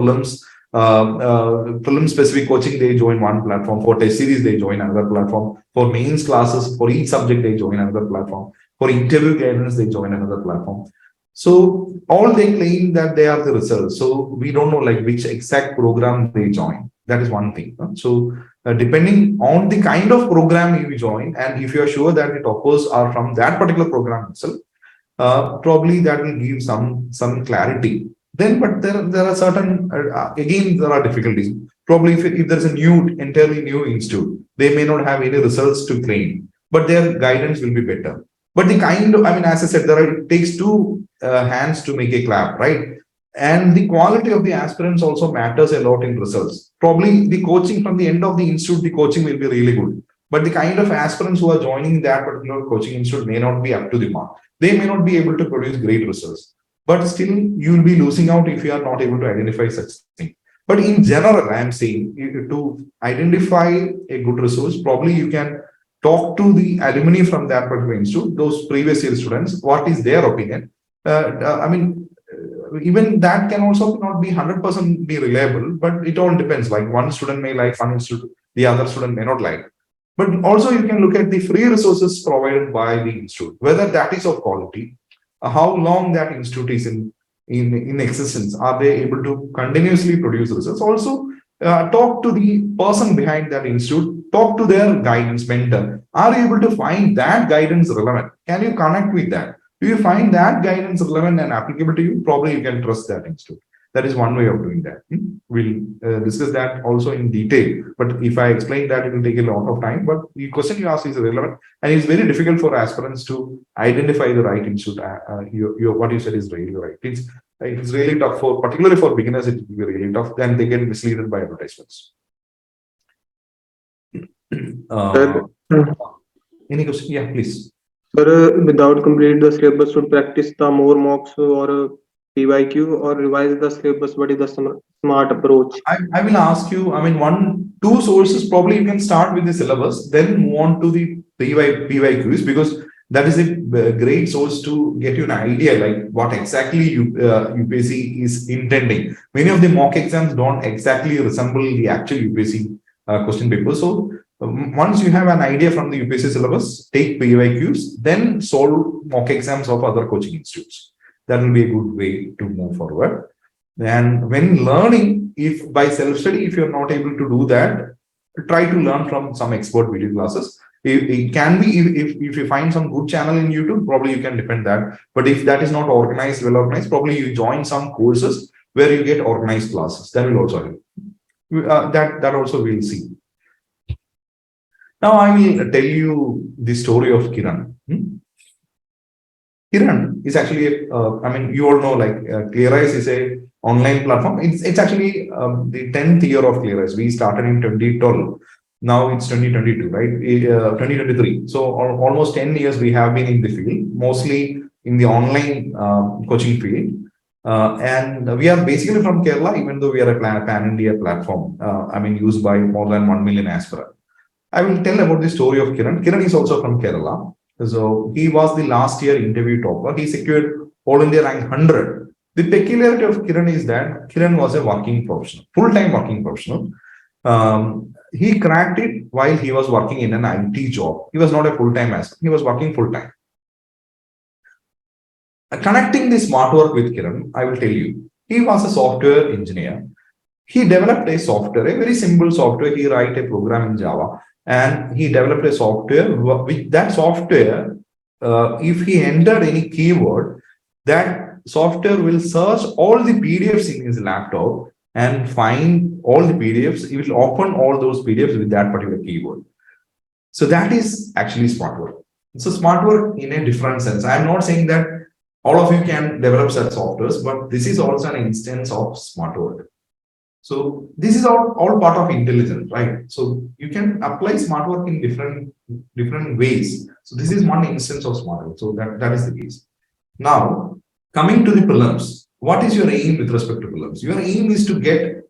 prelim specific coaching, they join one platform. For test series, they join another platform. For mains classes, for each subject, they join another platform. For interview guidance, they join another platform. So all they claim that they are the results. So we don't know like which exact program they join. That is one thing. So depending on the kind of program you join, and if you are sure that the toppers are from that particular program itself, probably that will give some clarity. Then, but there are certain again there are difficulties. Probably if there's a entirely new institute, they may not have any results to claim, but their guidance will be better. But the kind of, I mean, as I said, it takes two hands to make a clap, right? And the quality of the aspirants also matters a lot in results. Probably the coaching from the end of the institute, the coaching will be really good. But the kind of aspirants who are joining that particular coaching institute may not be up to the mark. They may not be able to produce great results. But still, you will be losing out if you are not able to identify such thing. But in general, I am saying to identify a good resource, probably you can talk to the alumni from that particular institute, those previous year students, what is their opinion. I mean, even that can also not be 100% be reliable, but it all depends. Like one student may like one institute, the other student may not like. But also you can look at the free resources provided by the institute, whether that is of quality, how long that institute is in existence, are they able to continuously produce results. Also, talk to the person behind that institute, talk to their guidance mentor. Are you able to find that guidance relevant? Can you connect with that? Do you find that guidance relevant and applicable to you? Probably you can trust that institute. That is one way of doing that. We'll discuss that also in detail. But if I explain that, it will take a lot of time. But the question you ask is relevant, and it's very difficult for aspirants to identify the right institute. What you said is really right. It's really tough for, particularly for beginners. It will be really tough. Then they get misled by advertisements. Any question? Yeah, please. Sir, without complete the syllabus, should practice the more mocks or PYQ or revise the syllabus? What is the smart approach? I will ask you, I mean, two sources, probably you can start with the syllabus, then move on to the PYQs, because that is a great source to get you an idea like what exactly UPSC is intending. Many of the mock exams don't exactly resemble the actual UPSC question paper. So once you have an idea from the UPSC syllabus, take PYQs, then solve mock exams of other coaching institutes. That will be a good way to move forward. And when learning, if by self-study, if you're not able to do that, try to learn from some expert video classes. It can be, if you find some good channel in YouTube, probably you can depend that. But if that is not organized, well organized, probably you join some courses where you get organized classes. That will also help. That also we'll see. Now I will tell you the story of Kiran. Kiran is actually, I mean, you all know like ClearIAS is a online platform. It's actually the 10th year of ClearIAS. We started in 2012. Now it's 2022, right? 2023. So almost 10 years we have been in the field, mostly in the online coaching field. And we are basically from Kerala, even though we are a pan-India platform, I mean, used by more than 1 million aspirants. I will tell about the story of Kiran. Kiran is also from Kerala. So he was the last year interview topper. He secured All India rank 100. The peculiarity of Kiran is that Kiran was a working professional, full-time working professional. He cracked it while he was working in an IT job. He was not a full-time aspirant. He was working full-time. Connecting the smart work with Kiran, I will tell you, he was a software engineer. He developed a software, a very simple software. He write a program in Java, and he developed a software. With that software, if he entered any keyword, that software will search all the PDFs in his laptop and find all the PDFs. It will open all those PDFs with that particular keyword. So that is actually smart work. So smart work in a different sense. I'm not saying that all of you can develop such softwares, but this is also an instance of smart work. So this is all part of intelligence, right? So you can apply smart work in different ways. So this is one instance of smart work. So that is the case. Now, coming to the prelims, what is your aim with respect to prelims? Your aim is to get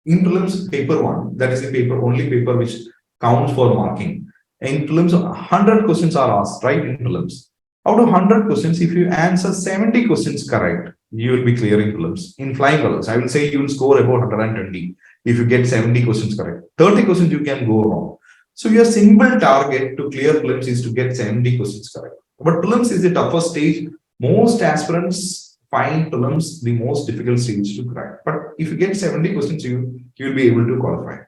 In prelims paper 1, that is the only paper which counts for marking. In prelims, 100 questions are asked, right? In prelims. Out of 100 questions, if you answer 70 questions correct, you will be clearing prelims. In flying colors, I will say you will score about 120 if you get 70 questions correct. 30 questions you can go wrong. So your simple target to clear prelims is to get 70 questions correct. But prelims is the toughest stage. Most aspirants find prelims the most difficult stage to crack. But if you get 70 questions, you will be able to qualify.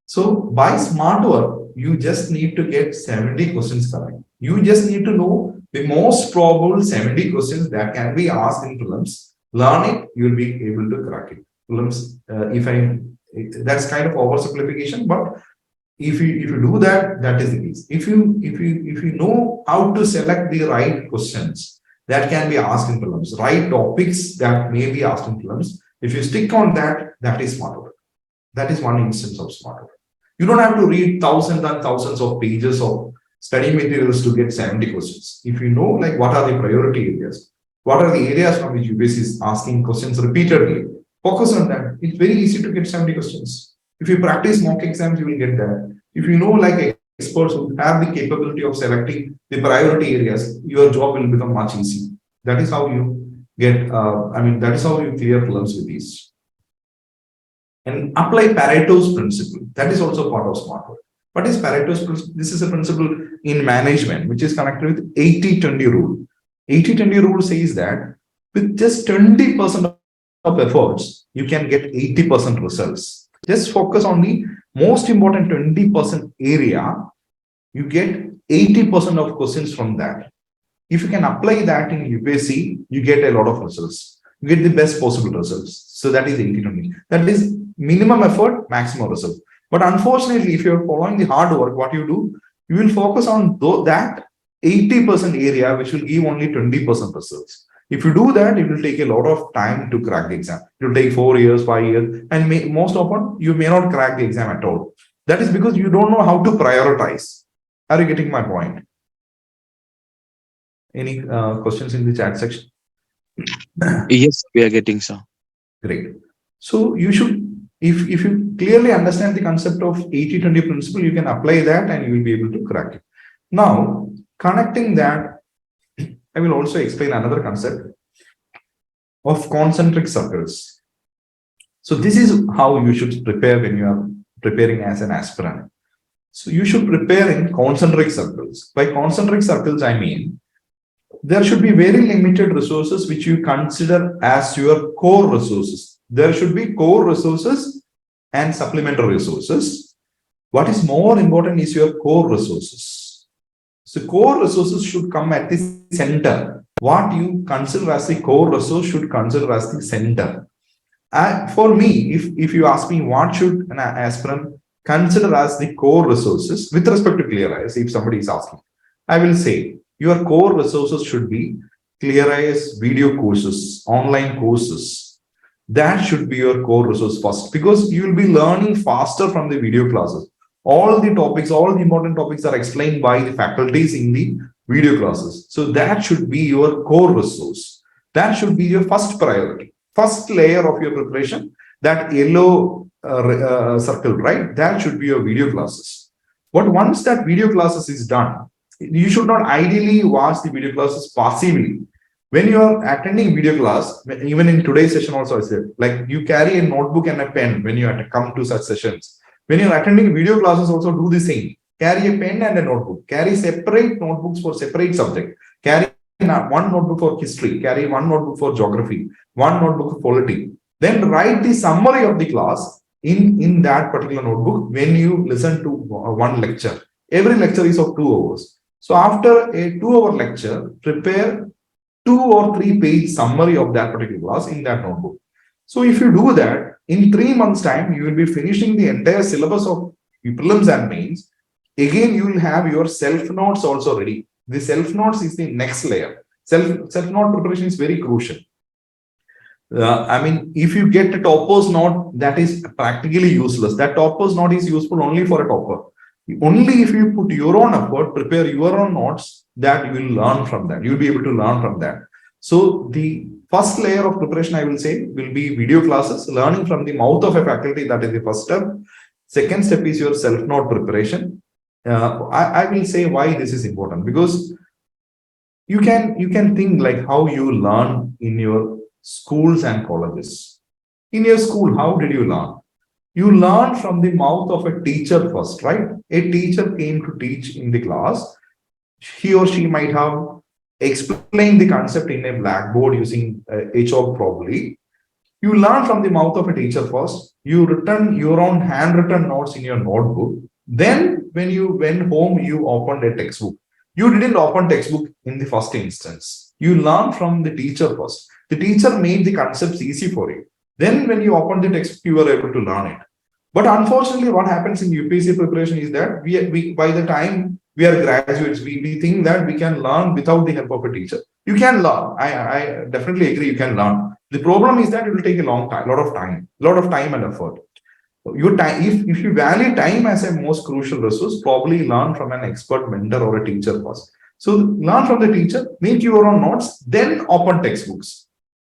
So by smart work, you just need to get 70 questions correct. You just need to know the most probable 70 questions that can be asked in prelims. Learn it, you will be able to crack it. Prelims, that's kind of oversimplification, but if you do that, that is the case. If you know how to select the right questions that can be asked in prelims, right topics that may be asked in prelims, if you stick on that, that is smart work. That is one instance of smart work. You don't have to read thousands and thousands of pages of study materials to get 70 questions. If you know, like, what are the priority areas, what are the areas from which UPSC is asking questions repeatedly, focus on that. It's very easy to get 70 questions. If you practice mock exams, you will get that. If you know, like, experts who have the capability of selecting the priority areas, your job will become much easier. That is how you get, that is how you clear prelims with these. And apply Pareto's principle. That is also part of smart work. What is Pareto's principle? This is a principle in management, which is connected with 80-20 rule. 80-20 rule says that with just 20% of efforts, you can get 80% results. Just focus on the most important 20% area, you get 80% of questions from that. If you can apply that in UPSC, you get a lot of results. You get the best possible results. So that is 80-20. That is minimum effort, maximum result. But unfortunately, if you're following the hard work, what you do, you will focus on that 80% area, which will give only 20% results. If you do that, it will take a lot of time to crack the exam. It will take 4 years, 5 years, and most often you may not crack the exam at all. That is because you don't know how to prioritize. Are you getting my point? Any questions in the chat section? Yes, we are getting, sir. Great. So you should, if you clearly understand the concept of 80-20 principle, you can apply that and you will be able to crack it. Now, connecting that, I will also explain another concept of concentric circles. So this is how you should prepare when you are preparing as an aspirant. So you should prepare in concentric circles. By concentric circles, I mean, there should be very limited resources which you consider as your core resources. There should be core resources and supplementary resources. What is more important is your core resources. So core resources should come at the center. What you consider as the core resource should consider as the center. For me, if you ask me what should an aspirant consider as the core resources with respect to ClearIAS, if somebody is asking, I will say your core resources should be ClearIAS video courses, online courses. That should be your core resource first, because you will be learning faster from the video classes. All the topics, all the important topics are explained by the faculties in the video classes. So that should be your core resource. That should be your first priority, first layer of your preparation. That yellow circle, right? That should be your video classes. But once that video classes is done, you should not ideally watch the video classes passively. When you are attending video class, even in today's session also I said, like, you carry a notebook and a pen when you come to such sessions. When you're attending video classes, also do the same. Carry a pen and a notebook. Carry separate notebooks for separate subject. Carry one notebook for history. Carry one notebook for geography. One notebook for polity. Then write the summary of the class in that particular notebook when you listen to one lecture. Every lecture is of 2 hours. So after a 2-hour lecture, prepare 2 or 3 page summary of that particular class in that notebook. So if you do that, in 3 months' time, you will be finishing the entire syllabus of prelims and mains. Again, you will have your self-notes also ready. The self-notes is the next layer. Self-note preparation is very crucial. If you get a topper's note, that is practically useless. That topper's note is useful only for a topper. Only if you put your own effort, prepare your own notes, that you will learn from that. You'll be able to learn from that. So the first layer of preparation, I will say, will be video classes, learning from the mouth of a faculty. That is the first step. Second step is your self-note preparation. I will say why this is important, because you can think like how you learn in your schools and colleges. In your school, how did you learn? You learn from the mouth of a teacher first, right? A teacher came to teach in the class. He or she might have explained the concept in a blackboard using a chalk probably. You learn from the mouth of a teacher first. You written your own handwritten notes in your notebook. Then when you went home, you opened a textbook. You didn't open textbook in the first instance. You learn from the teacher first. The teacher made the concepts easy for you. Then when you open the textbook, you are able to learn it. But unfortunately, what happens in UPSC preparation is that we by the time we are graduates, we think that we can learn without the help of a teacher. You can learn. I definitely agree you can learn. The problem is that it will take a lot of time and effort. Your time, if you value time as a most crucial resource, probably learn from an expert mentor or a teacher first. So learn from the teacher, make your own notes, then open textbooks.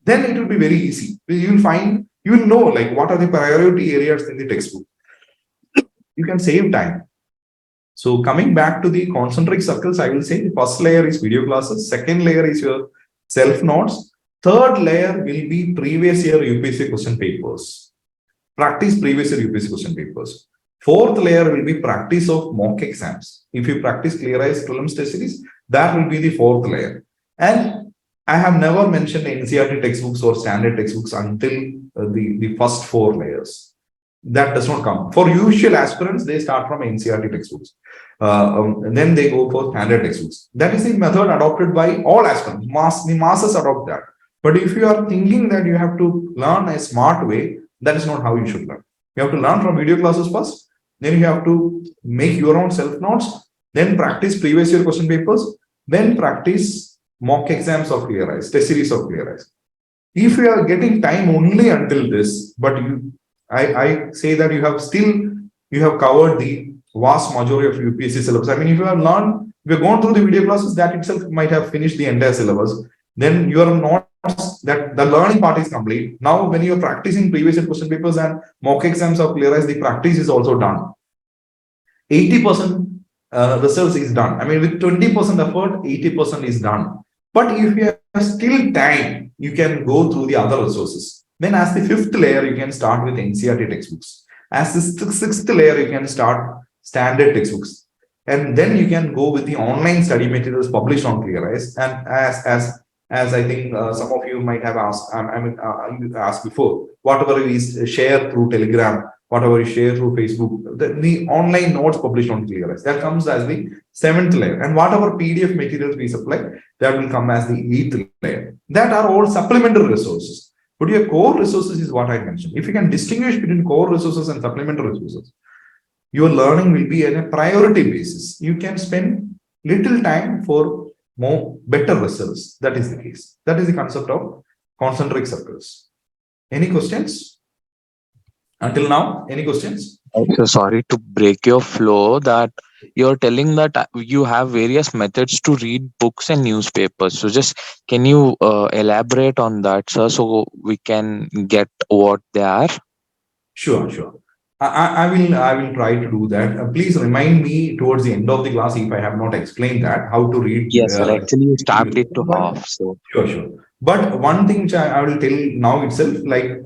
Then it will be very easy. You will know like what are the priority areas in the textbook. You can save time. So coming back to the concentric circles, I will say the first layer is video classes. Second layer is your self notes. Third layer will be previous year UPSC question papers. Practice previous year UPSC question papers. Fourth layer will be practice of mock exams. If you practice ClearIAS prelims test series, that will be the fourth layer. And I have never mentioned NCERT textbooks or standard textbooks until the first four layers. That does not come. For usual aspirants, they start from NCERT textbooks. Then they go for standard textbooks. That is the method adopted by all aspirants. The masses adopt that. But if you are thinking that you have to learn a smart way, that is not how you should learn. You have to learn from video classes first. Then you have to make your own self notes. Then practice previous year question papers. Then practice mock exams of ClearIAS, test series of ClearIAS. If you are getting time only until this, but I say that you have covered the vast majority of UPSC syllabus. I mean, if you have gone through the video classes, that itself might have finished the entire syllabus. Then you are not, that the learning part is complete. Now, when you are practicing previous year question papers and mock exams of ClearIAS, the practice is also done. 80% results is done. I mean, with 20% effort, 80% is done. But if you have still time, you can go through the other resources. Then as the fifth layer, you can start with NCERT textbooks. As the sixth layer, you can start standard textbooks. And then you can go with the online study materials published on ClearIAS. And as I think some of you might have asked, you asked before, whatever we share through Telegram, whatever you share through Facebook, the online notes published on ClearIAS, that comes as the seventh layer. And whatever PDF materials we supply, that will come as the eighth layer. That are all supplementary resources. But your core resources is what I mentioned. If you can distinguish between core resources and supplementary resources, your learning will be on a priority basis. You can spend little time for better results. That is the case. That is the concept of concentric circles. Any questions? Until now, any questions? So sorry to break your flow, that you're telling that you have various methods to read books and newspapers. So just can you elaborate on that, sir, so we can get what they are? Sure. I will try to do that. Please remind me towards the end of the class if I have not explained that, how to read. Yes, sir. Actually, you started it to half. So sure. But one thing which I will tell now itself, like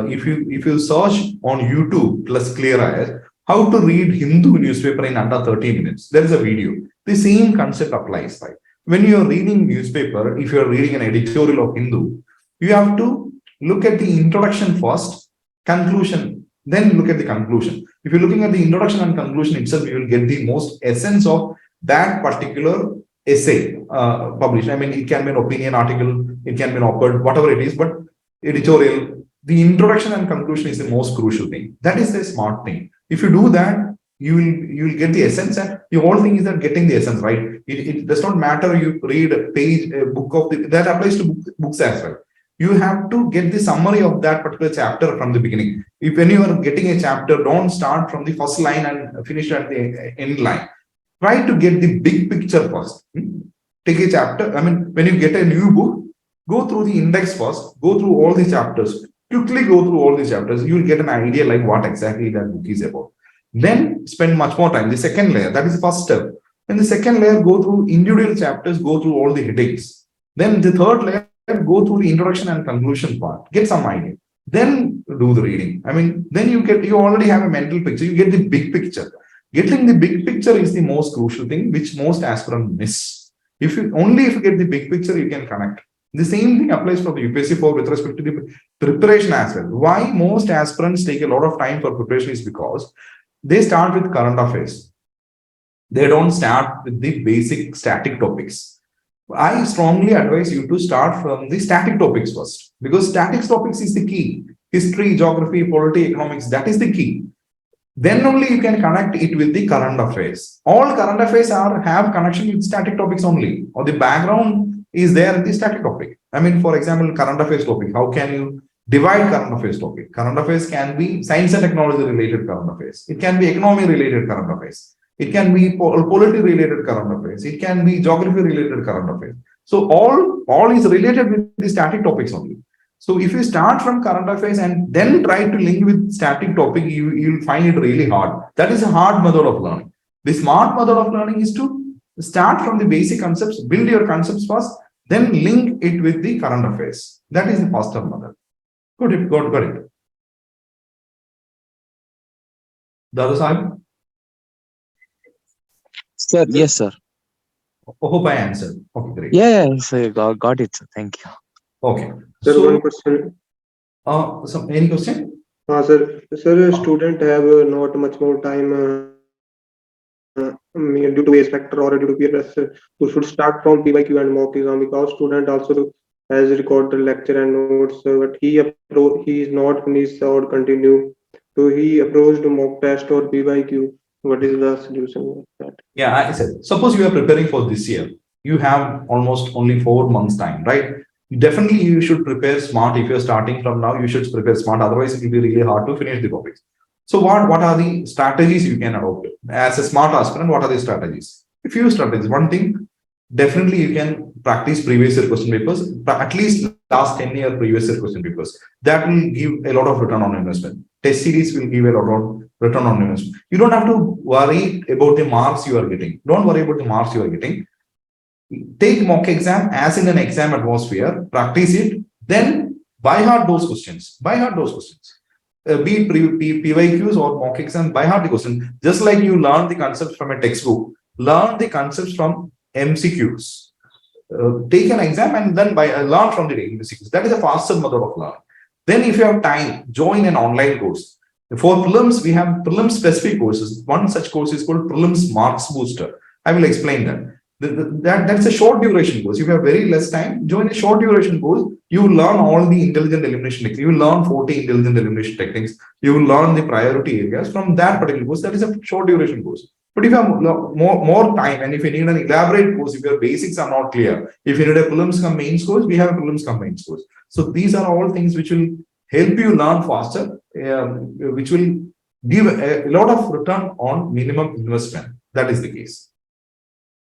if you search on YouTube plus ClearIAS, how to read Hindu newspaper in under 30 minutes, there is a video. The same concept applies, right? When you are reading newspaper, if you are reading an editorial of Hindu, you have to look at the introduction first, conclusion, then look at the conclusion. If you're looking at the introduction and conclusion itself, you will get the most essence of that particular essay published. I mean, it can be an opinion article, it can be an op-ed, whatever it is, but editorial, the introduction and conclusion is the most crucial thing. That is the smart thing. If you do that, you will get the essence, and the whole thing is that getting the essence, right? It does not matter you read a page, a book of that applies to books as well. You have to get the summary of that particular chapter from the beginning. If when you are getting a chapter, don't start from the first line and finish at the end line. Try to get the big picture first. Take a chapter. I mean, when you get a new book, Go through the index first, go through all the chapters, quickly go through all the chapters. You will get an idea like what exactly that book is about. Then spend much more time. The second layer, that is the first step. In the second layer, go through individual chapters, go through all the headings. Then the third layer, go through the introduction and conclusion part, get some idea. Then do the reading. I mean, then you already have a mental picture, you get the big picture. Getting the big picture is the most crucial thing, which most aspirants miss. If you get the big picture, you can connect. The same thing applies for the UPSC for with respect to the preparation as well. Why most aspirants take a lot of time for preparation is because they start with current affairs. They don't start with the basic static topics. I strongly advise you to start from the static topics first, because static topics is the key. History, geography, polity, economics, that is the key. Then only you can connect it with the current affairs. All current affairs have connection with static topics only, or the background is there in the static topic. I mean, for example, current affairs topic, how can you divide current affairs topic? Current affairs can be science and technology related current affairs. It can be economy related current affairs. It can be polity related current affairs. It can be geography related current affairs. So all is related with the static topics only. So if you start from current affairs and then try to link with static topic, you'll find it really hard. That is a hard method of learning. The smart method of learning is to start from the basic concepts, build your concepts first, then link it with the current affairs. That is the faster method. Got it. The other side? Sir, yes, sir. Hope I answered. Okay, great. Yeah, sir, got it, sir. Thank you. Okay. Sir, So, one question. any question? Sir, student have not much more time due to AS factor or due to PRS, who should start from PYQ and mock exam, because student also has recorded lecture and notes, but he is not finished or continue. So he approached mock test or PYQ. What is the solution of that? Yeah, I said, suppose you are preparing for this year. You have almost only 4 months time, right? Definitely you should prepare smart. If you're starting from now, you should prepare smart. Otherwise, it will be really hard to finish the topics. So what are the strategies you can adopt? As a smart aspirant, what are the strategies? A few strategies. One thing, definitely you can practice previous year question papers, at least last 10-year previous year question papers. That will give a lot of return on investment. Test series will give a lot of return on investment. You don't have to worry about the marks you are getting. Don't worry about the marks you are getting. Take mock exam as in an exam atmosphere, practice it, then by heart those questions. By heart those questions. Be it PYQs or mock exam, by heart the question. Just like you learn the concepts from a textbook, learn the concepts from MCQs. Take an exam and then learn from the MCQs. That is a faster method of learning. Then if you have time, join an online course. For prelims, we have prelim specific courses. One such course is called Prelims Marks Booster. I will explain that. That's a short duration course. If you have very less time, join a short duration course. You will learn all the intelligent elimination techniques. You will learn 40 intelligent elimination techniques. You will learn the priority areas from that particular course. That is a short duration course. But if you have more time and if you need an elaborate course, if your basics are not clear, if you need a prelims come mains course, we have a prelims come mains course. So these are all things which will help you learn faster, which will give a lot of return on minimum investment. That is the case.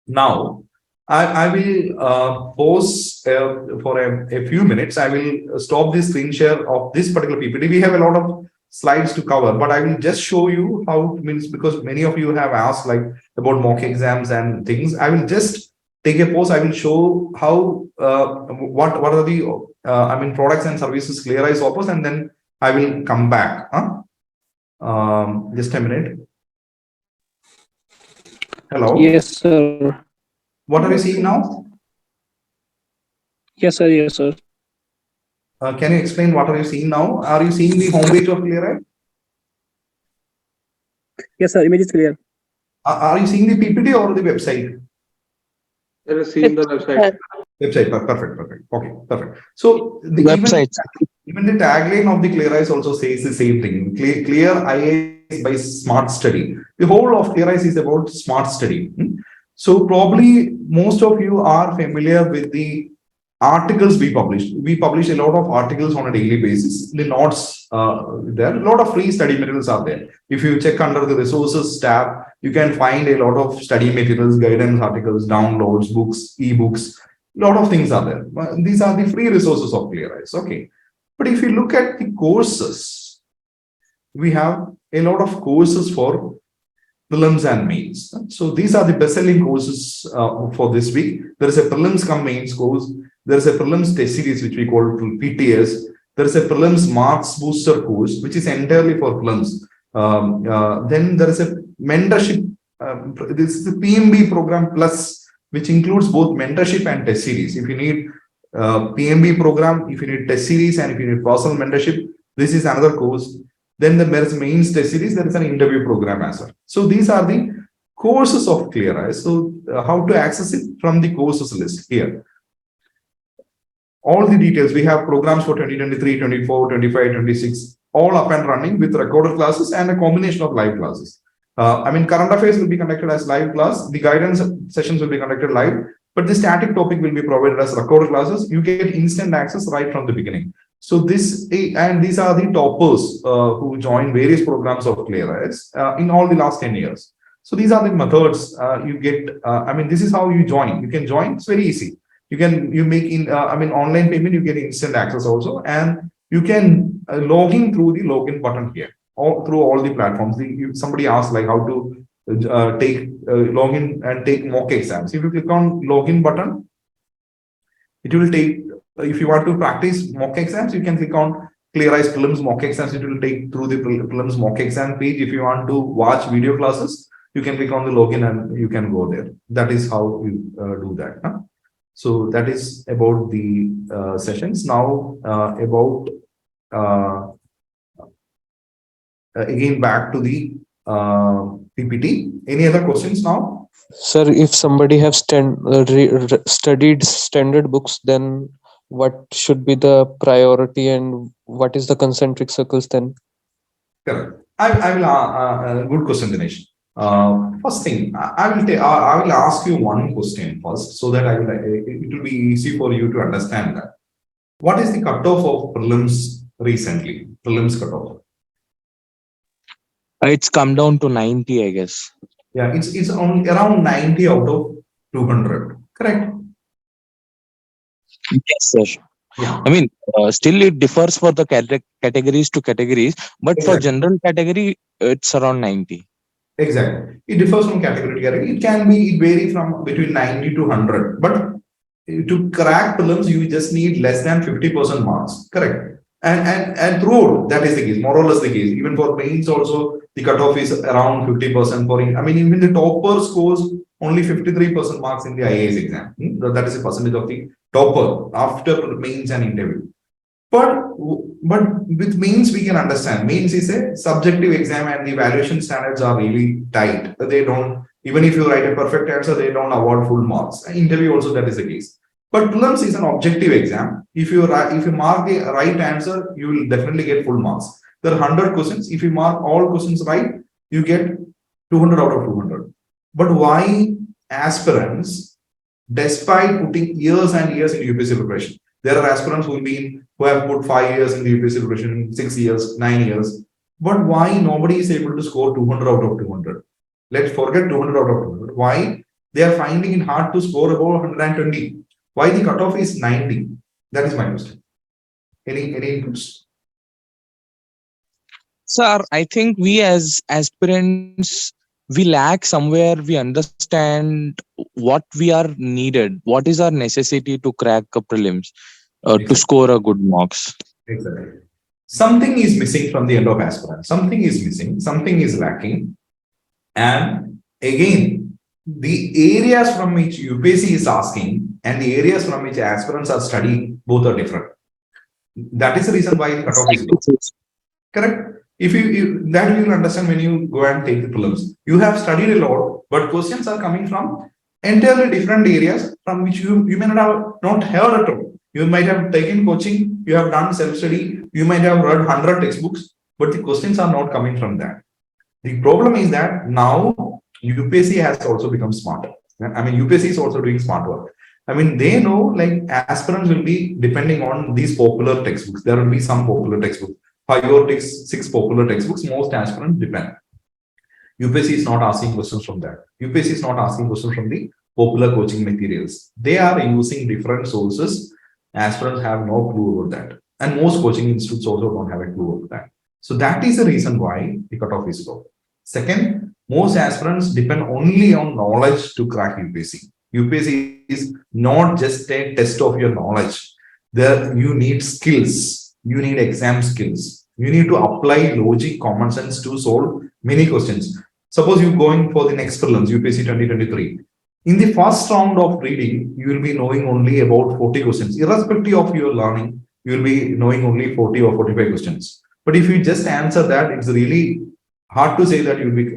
Now, I will pause for a few minutes. I will stop the screen share of this particular PPT. We have a lot of slides to cover, but I will just show you how it means, because many of you have asked like about mock exams and things. I will just take a pause. I will show how what are the products and services ClearIAS offers, and then I will come back. Just a minute. Hello. Yes, sir. What are you seeing now? Yes, sir. Yes, sir. Can you explain what are you seeing now? Are you seeing the homepage of ClearIAS? Yes, sir. Image is clear. Are you seeing the PPT or the website? Let us see the website. Website, perfect. Okay, perfect. So the Website. even the tagline of the ClearIAS also says the same thing. Clear IAS by smart study. The whole of ClearIAS is about smart study. So probably most of you are familiar with the articles we publish. We publish a lot of articles on a daily basis. The notes there, a lot of free study materials are there. If you check under the resources tab, you can find a lot of study materials, guidance articles, downloads, books, ebooks. lot of things are there. These are the free resources of ClearIAS. Okay. But if you look at the courses, we have a lot of courses for prelims and mains. So these are the best-selling courses for this week. There is a prelims come mains course. There is a prelims test series which we call PTS. There is a prelims marks booster course which is entirely for prelims. Then there is a mentorship. This is the PMB program plus, which includes both mentorship and test series. If you need PMB program, if you need test series, and if you need personal mentorship, this is another course. Then there is mains test series, there is an interview program as well. So these are the courses of ClearIAS. So how to access it from the courses list here. All the details, we have programs for 2023, 24, 25, 26, all up and running with recorded classes and a combination of live classes. Current affairs will be conducted as live class. The guidance sessions will be conducted live, but the static topic will be provided as recorded classes. You get instant access right from the beginning. So these are the toppers who join various programs of ClearIAS in all the last 10 years. So these are the methods you get. This is how you join. You can join. It's very easy. You make online payment. You get instant access also, and you can log in through the login button here. Through all the platforms. Somebody asked like how to login and take mock exams. If you click on login button, it will take. If you want to practice mock exams, you can click on ClearIAS prelims mock exams. It will take through the prelims mock exam page. If you want to watch video classes, you can click on the login and you can go there. That is how you do that. Huh? So that is about the sessions. Now about again back to the PPT. Any other questions now? Sir, if somebody have studied standard books, then what should be the priority and what is the concentric circles then? Correct. I will good question, Dinesh. First thing, I will ask you one question first, so that it will be easy for you to understand that. What is the cutoff of prelims recently? Prelims cutoff. It's come down to 90, I guess. Yeah, it's on around 90 out of 200. Correct. Yes, sir. Yeah. Still it differs for the categories to categories, but for general category, it's around 90. Exactly. It differs from category to category. It vary from between 90 to 100. But to crack prelims, you just need less than 50% marks. Correct. And throughout, that is the case, more or less the case. Even for mains also, the cutoff is around 50% for, even the topper scores only 53% marks in the IAS exam. That is a percentage of the topper after mains and interview. But with mains, we can understand. Mains is a subjective exam and the evaluation standards are really tight. They don't, even if you write a perfect answer, they don't award full marks. Interview also, that is the case. But prelims is an objective exam. If you mark the right answer, you will definitely get full marks. There are 100 questions. If you mark all questions right, you get 200 out of 200. But why aspirants, despite putting years and years in UPSC preparation, there are aspirants who have put 5 years in the UPSC preparation, 6 years, 9 years. But why nobody is able to score 200 out of 200? Let's forget 200 out of 200. Why? They are finding it hard to score above 120. Why the cutoff is 90? That is my question. Any inputs? Sir, I think we as aspirants, we lack somewhere, we understand what we are needed, what is our necessity to crack a prelims, to score a good marks. Exactly. Something is missing from the end of aspirant. Something is missing, something is lacking. And again, the areas from which UPSC is asking and the areas from which aspirants are studying, both are different. That is the reason why the cutoff is low. Correct? If you that you will understand when you go and take the prelims. You have studied a lot, but questions are coming from entirely different areas from which you may not heard at all. You might have taken coaching, you have done self-study, you might have read 100 textbooks, but the questions are not coming from that. The problem is that now UPSC has also become smarter. UPSC is also doing smart work. They know like aspirants will be depending on these popular textbooks. There will be some popular textbooks, 5 or 6 popular textbooks. Most aspirants depend. UPSC is not asking questions from that. UPSC is not asking questions from the popular coaching materials. They are using different sources. Aspirants have no clue about that. And most coaching institutes also don't have a clue about that. So that is the reason why the cutoff is low. Second, most aspirants depend only on knowledge to crack UPSC. UPSC is not just a test of your knowledge. There you need skills, you need exam skills. You need to apply logic, common sense to solve many questions. Suppose you're going for the next prelims, UPSC 2023. In the first round of reading, you will be knowing only about 40 questions. Irrespective of your learning, you will be knowing only 40 or 45 questions. But if you just answer that, it's really hard to say that you'll be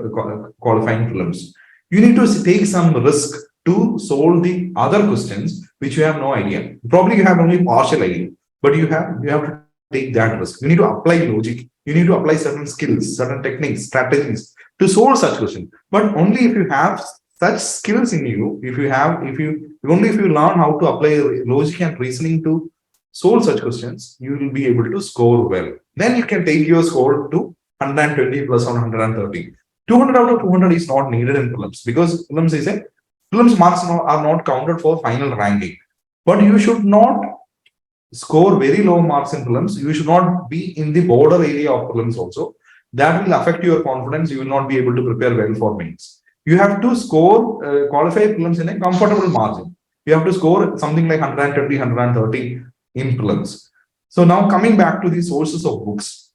qualifying prelims. You need to take some risk to solve the other questions which you have no idea. Probably you have only partial idea, but you have to take that risk. You need to apply logic. You need to apply certain skills, certain techniques, strategies to solve such questions. But only if you have such skills in you, if you learn how to apply logic and reasoning to solve such questions, you will be able to score well. Then you can take your score to 120 plus 130. 200 out of 200 is not needed in prelims because prelims marks are not counted for final ranking. But you should not score very low marks in prelims. You should not be in the border area of prelims also. That will affect your confidence. You will not be able to prepare well for mains. You have to score, qualify prelims in a comfortable margin. You have to score something like 120, 130 in prelims. So now coming back to the sources of books,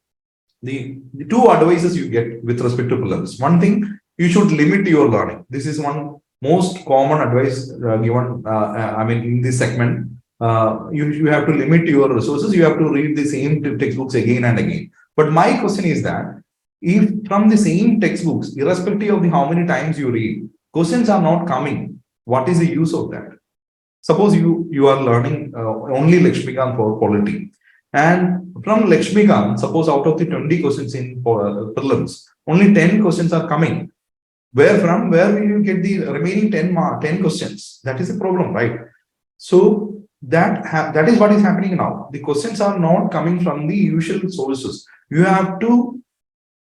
the two advices you get with respect to prelims. One thing, you should limit your learning. This is one most common advice given, in this segment. You have to limit your resources. You have to read the same textbooks again and again. But my question is that if from the same textbooks, irrespective of how many times you read, questions are not coming, what is the use of that? Suppose you are learning only Lakshmikant for polity. And from Lakshmikant, suppose out of the 20 questions in prelims, only 10 questions are coming. Where will you get the remaining 10 questions? That is a problem, right? So that is what is happening now. The questions are not coming from the usual sources. You have to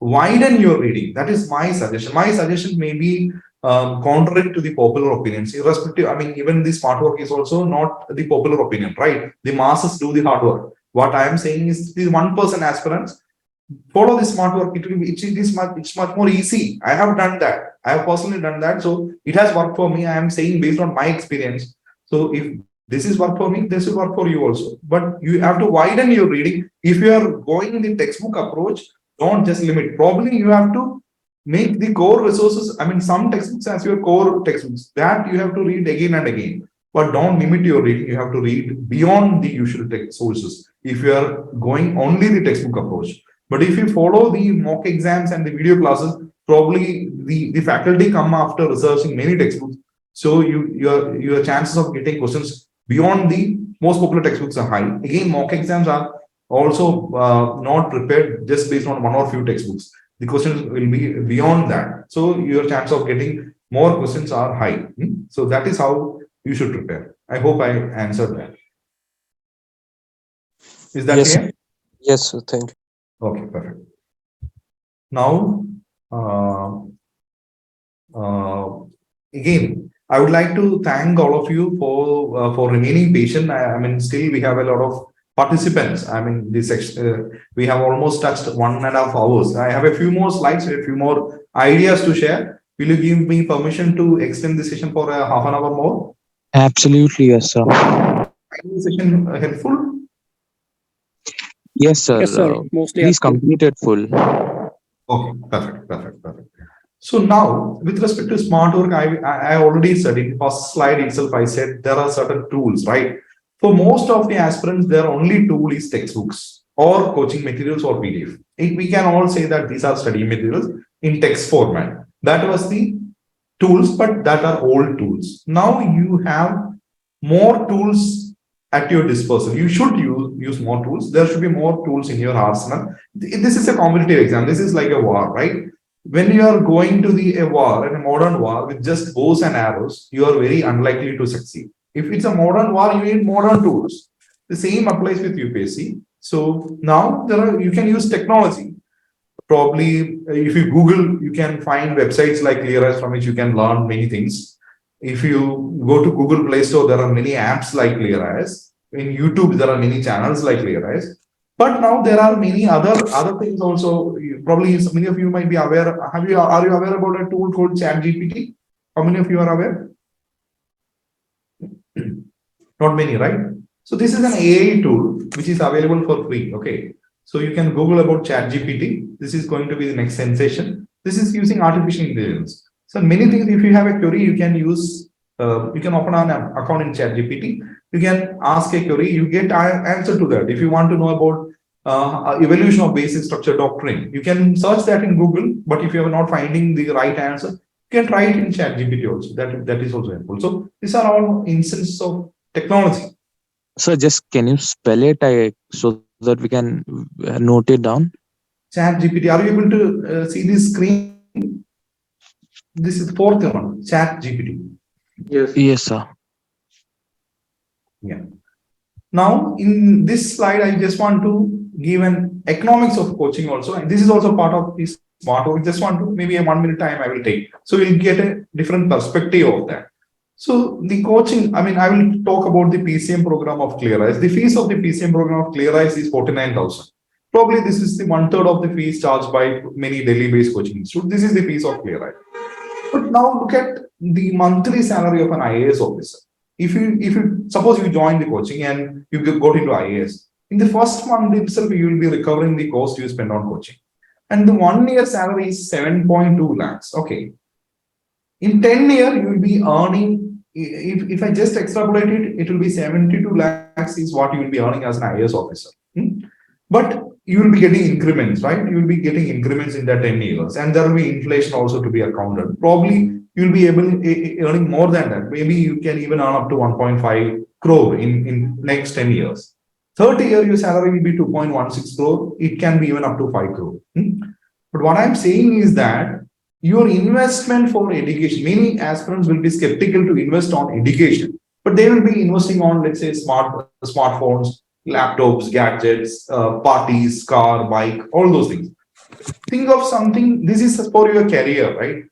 widen your reading. That is my suggestion. My suggestion may be contrary to the popular opinions. Irrespective, even the smart work is also not the popular opinion, right? The masses do the hard work. What I am saying is these 1% aspirants follow the smart work. It's much more easy. I have done that. I have personally done that. So it has worked for me. I am saying based on my experience. So if this is work for me, this will work for you also. But you have to widen your reading. If you are going in the textbook approach, don't just limit. Probably you have to make the core resources. Some textbooks as your core textbooks that you have to read again and again. But don't limit your reading. You have to read beyond the usual text sources if you are going only the textbook approach. But if you follow the mock exams and the video classes, probably the faculty come after researching many textbooks. So your chances of getting questions beyond the most popular textbooks are high. Again, mock exams are also not prepared just based on one or few textbooks. The questions will be beyond that. So your chance of getting more questions are high. So that is how you should prepare. I hope I answered that. Is that Yes, clear? yes, sir. Thank you. Okay, perfect. Now, again, I would like to thank all of you for remaining patient. Still we have a lot of participants. This we have almost touched 1.5 hours. I have a few more slides, a few more ideas to share. Will you give me permission to extend the session for a half an hour more? Absolutely, yes, sir. Is the session helpful? Yes, sir. Yes, sir. Mostly Please helpful. complete it full. Okay, perfect. So now, with respect to smart work, I already studied. First slide itself, I said there are certain tools, right? For most of the aspirants, their only tool is textbooks or coaching materials or PDF. We can all say that these are study materials in text format. That was the tools, but that are old tools. Now you have more tools at your disposal. You should use more tools. There should be more tools in your arsenal. This is a competitive exam. This is like a war, right? When you are going to a war, a modern war with just bows and arrows, you are very unlikely to succeed. If it's a modern war, you need modern tools. The same applies with UPSC. So now you can use technology. Probably if you Google, you can find websites like ClearIAS from which you can learn many things. If you go to Google Play Store, there are many apps like ClearIAS. In YouTube, there are many channels like ClearIAS. But now there are many other things also. Probably many of you might be aware. Are you aware about a tool called ChatGPT? How many of you are aware? Not many, right? So this is an AI tool which is available for free. Okay. So you can Google about ChatGPT. This is going to be the next sensation. This is using artificial intelligence. So many things, if you have a query, you can use, you can open an account in ChatGPT. You can ask a query, you get an answer to that. If you want to know about evolution of basic structure doctrine, you can search that in Google. But if you are not finding the right answer, you can try it in ChatGPT also. That is also helpful. So these are all instances of technology. So just can you spell it so that we can note it down? ChatGPT. Are you able to see this screen? This is the fourth one. ChatGPT. Yes. Yes, sir. Yeah. Now, in this slide, I just want to give an economics of coaching also, and this is also part of this smart work. Just want to maybe a 1 minute time I will take, so we'll get a different perspective of that. So the coaching, I mean, I will talk about the PCM program of ClearIAS. The fees of the PCM program of ClearIAS is 49,000. Probably this is the 1/3 of the fees charged by many Delhi-based coaching institutes. This is the fees of ClearIAS. But now look at the monthly salary of an IAS officer. If you suppose you join the coaching and you got into IAS, in the first month itself you will be recovering the cost you spend on coaching, and the 1 year salary is 7.2 lakhs. Okay, in 10 years you will be earning. If I just extrapolate it, it will be 72 lakhs is what you will be earning as an IAS officer. But you will be getting increments, right? You will be getting increments in that 10 years, and there will be inflation also to be accounted. Probably you will be earning more than that. Maybe you can even earn up to 1.5 crore in next 10 years. 30 year your salary will be 2.16 crore. It can be even up to 5 crore. But what I'm saying is that your investment for education, many aspirants will be skeptical to invest on education, but they will be investing on, let's say, smartphones, laptops, gadgets, parties, car, bike, all those things. Think of something, this is for your career, right?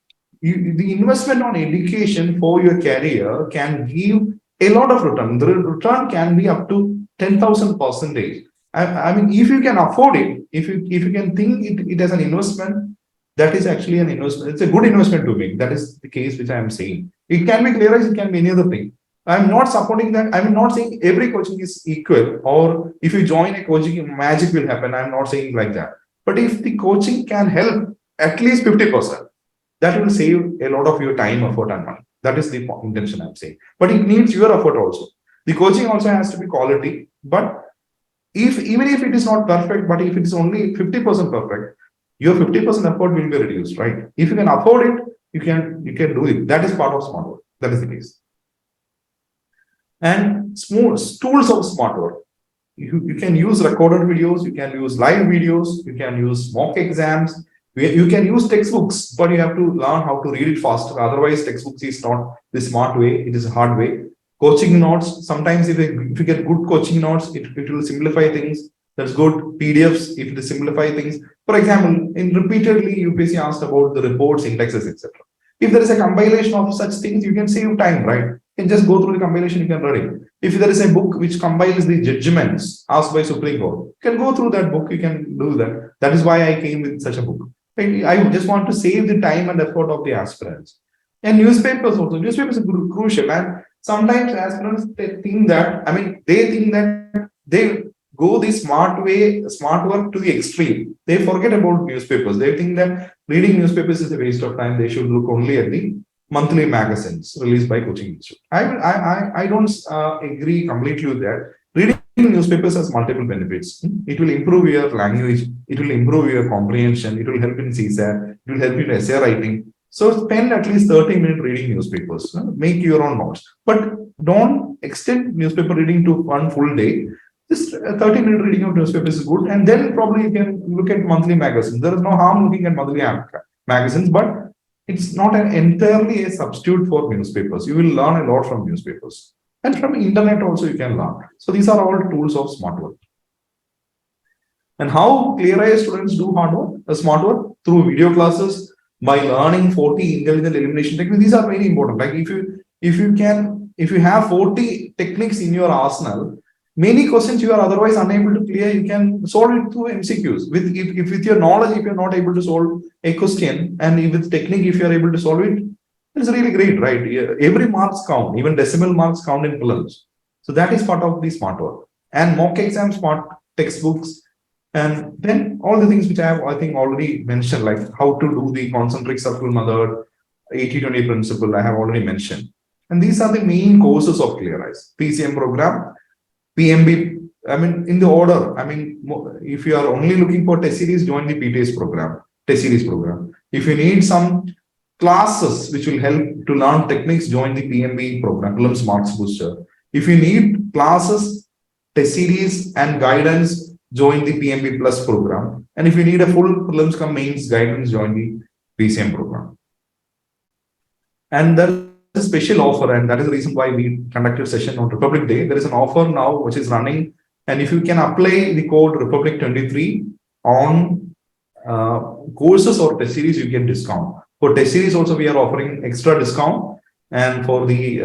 The investment on education for your career can give a lot of return. The return can be up to 10,000%. I mean, if you can afford it, if you can think it as an investment, that is actually an investment. It's a good investment to make. That is the case which I am saying. It can be ClearIAS, it can be any other thing. I'm not supporting that. I'm not saying every coaching is equal, or if you join a coaching, magic will happen. I'm not saying like that. But if the coaching can help at least 50%, that will save a lot of your time, effort, and money. That is the intention I'm saying. But it needs your effort also. The coaching also has to be quality. But even if it is not perfect, but if it is only 50% perfect, your 50% effort will be reduced, right? If you can afford it, you can do it. That is part of smart work. That is the case. And tools of smart work. You can use recorded videos, you can use live videos, you can use mock exams, you can use textbooks, but you have to learn how to read it faster. Otherwise, textbooks is not the smart way, it is a hard way. Coaching notes, sometimes if you get good coaching notes, it will simplify things. That's good. PDFs, if they simplify things. For example, repeatedly UPSC asked about the reports, indexes, etc. If there is a compilation of such things, you can save time, right? You can just go through the compilation, you can read it. If there is a book which compiles the judgments asked by Supreme Court, you can go through that book, you can do that. That is why I came with such a book. I just want to save the time and effort of the aspirants. And newspapers also. Newspapers are crucial. And sometimes aspirants, they think that they go the smart work to the extreme. They forget about newspapers. They think that reading newspapers is a waste of time. They should look only at the monthly magazines released by coaching institute. I don't agree completely with that. Reading newspapers has multiple benefits. It will improve your language. It will improve your comprehension. It will help in CSAT. It will help you in essay writing. So spend at least 30 minutes reading newspapers. Make your own notes. But don't extend newspaper reading to one full day. Just 30-minute reading of newspapers is good. And then probably you can look at monthly magazines. There is no harm looking at monthly magazines, but it's not entirely a substitute for newspapers. You will learn a lot from newspapers. And from internet also you can learn. So these are all tools of smart work. And how ClearIAS students do smart work? Through video classes, by learning 40 intelligent elimination techniques. These are very important. Like if if you have 40 techniques in your arsenal, many questions you are otherwise unable to clear, you can solve it through MCQs. If with your knowledge, if you're not able to solve a question, and with technique, if you're able to solve it, it's really great, right? Every marks count, even decimal marks count in prelims. So that is part of the smart work. And mock exam, smart textbooks, and then all the things which I have, I think, already mentioned, like how to do the concentric circle method, 80-20 principle, I have already mentioned. And these are the main courses of ClearIAS. PCM program, PMB, I mean, in the order, I mean, if you are only looking for test series, join the PTS program, test series program. If you need some classes which will help to learn techniques, join the PMB program, Prelims Marks Booster. If you need classes, test series and guidance, join the PMB Plus program. And if you need a full prelims come mains guidance, join the PCM program. And there is a special offer, and that is the reason why we conducted session on Republic Day. There is an offer now which is running, and if you can apply the code Republic 23 on courses or test series, you get discount. For test series also we are offering extra discount, and for the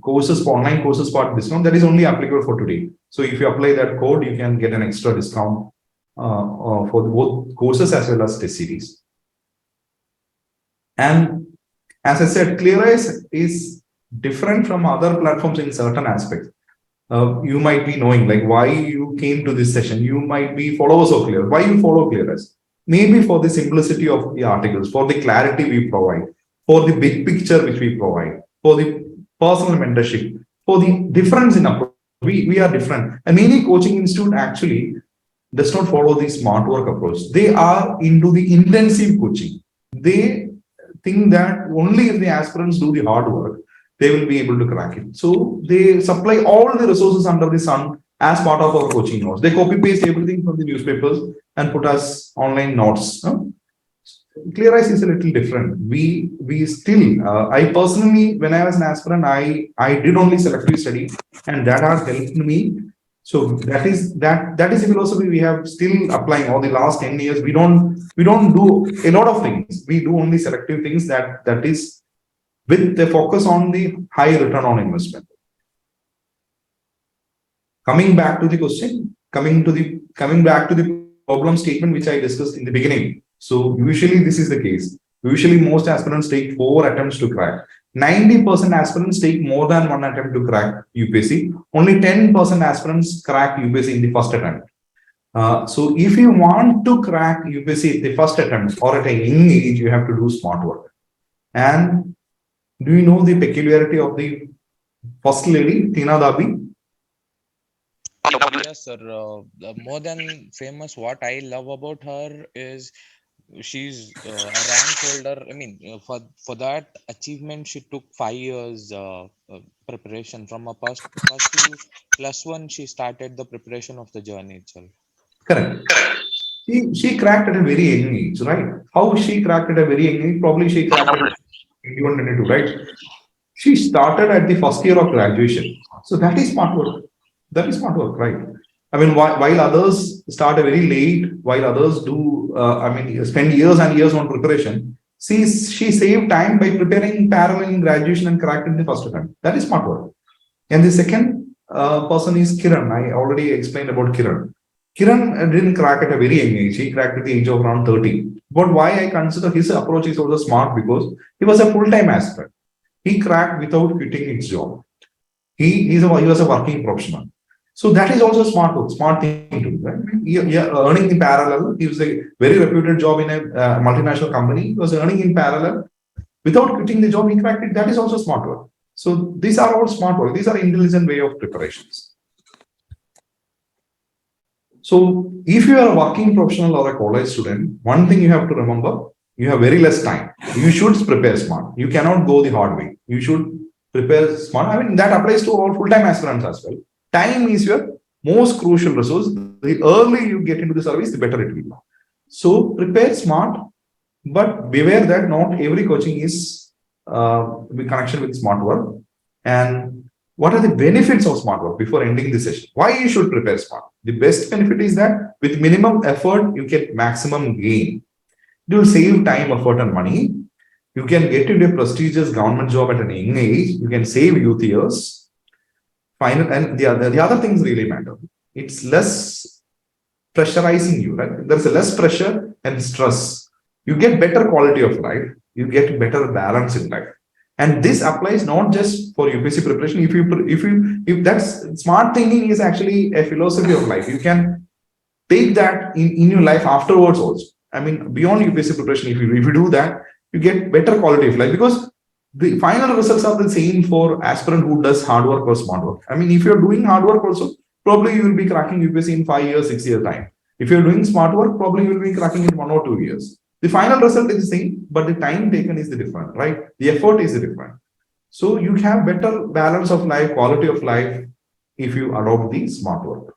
courses, for online courses part discount, that is only applicable for today. So if you apply that code, you can get an extra discount for both courses as well as test series. And as I said, ClearIAS is different from other platforms in certain aspects. You might be knowing like why you came to this session. You might be followers of ClearIAS. Why you follow ClearIAS? Maybe for the simplicity of the articles, for the clarity we provide, for the big picture which we provide, for the personal mentorship, for the difference in approach. We are different. And many coaching institute actually does not follow the smart work approach. They are into the intensive coaching. They think that only if the aspirants do the hard work, they will be able to crack it. So they supply all the resources under the sun as part of our coaching notes. They copy paste everything from the newspapers and put us online notes. ClearIAS is a little different. We still, I personally, when I was an aspirant, I did only selective study, and that has helped me. So that is a philosophy we have still applying all the last 10 years. We don't do a lot of things. We do only selective things that is with the focus on the high return on investment. Coming back to the question, coming back to the problem statement which I discussed in the beginning. So usually this is the case. Usually most aspirants take 4 attempts to crack. 90% aspirants take more than 1 attempt to crack UPSC. Only 10% aspirants crack UPSC in the first attempt. So if you want to crack UPSC at the first attempt or at a young age, you have to do smart work. And do you know the peculiarity of the first lady, Tina Dabi? Yes, sir. More than famous, what I love about her is she's a rank holder. I mean, for that achievement, she took 5 years preparation from a first to +1. She started the preparation of the journey itself. Correct. She cracked at a very young age, right? How she cracked at a very young age? Probably she cracked at 21, 22, right? She started at the first year of graduation. So that is smart work. That is smart work, right? I mean, while others start very late, while others do, spend years and years on preparation, she saved time by preparing parallel in graduation and cracked in the first attempt. That is smart work. And the second person is Kiran. I already explained about Kiran. Kiran didn't crack at a very young age. He cracked at the age of around 30. But why I consider his approach is also smart, because he was a full-time aspirant. He cracked without quitting his job. He was a working professional. So that is also smart thing to do, right? Earning in parallel. He was a very reputed job in a multinational company. He was earning in parallel without quitting the job. He cracked it. That is also smart work. So these are all smart work. These are intelligent way of preparations. So if you are a working professional or a college student, one thing you have to remember, you have very less time. You should prepare smart. You cannot go the hard way. You should prepare smart. I mean, that applies to all full-time aspirants as well. Time is your most crucial resource. The earlier you get into the service, the better it will be. So prepare smart, but beware that not every coaching is in connection with smart work. And what are the benefits of smart work before ending the session? Why you should prepare smart? The best benefit is that with minimum effort, you get maximum gain. It will save time, effort, and money. You can get into a prestigious government job at an young age. You can save youth years. Final, and the other things really matter. It's less pressurizing you, right? There's a less pressure and stress. You get better quality of life. You get better balance in life. And this applies not just for UPSC preparation. If that's smart thinking is actually a philosophy of life. You can take that in your life afterwards also. I mean, beyond UPSC preparation, if you do that, you get better quality of life, because the final results are the same for aspirant who does hard work or smart work. I mean, if you're doing hard work also, probably you will be cracking UPSC in 5 years, 6 years time. If you're doing smart work, probably you will be cracking in 1 or 2 years. The final result is the same, but the time taken is the different, right? The effort is the different. So you have better balance of life, quality of life, if you adopt the smart work.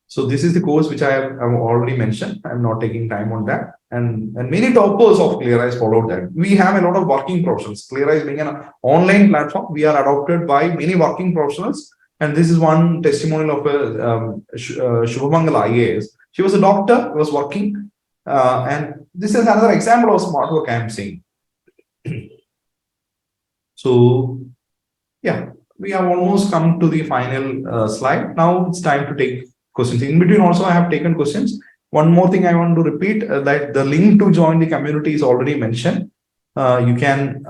So this is the course which I have already mentioned. I'm not taking time on that. And many toppers of ClearIAS followed that. We have a lot of working professionals. ClearIAS being an online platform, we are adopted by many working professionals. And this is one testimonial of a Shubhamangala IAS. She was a doctor, was working. And this is another example of smart work I am saying. So, yeah, we have almost come to the final slide. Now it's time to take questions. In between also I have taken questions. One more thing I want to repeat, that the link to join the community is already mentioned. You can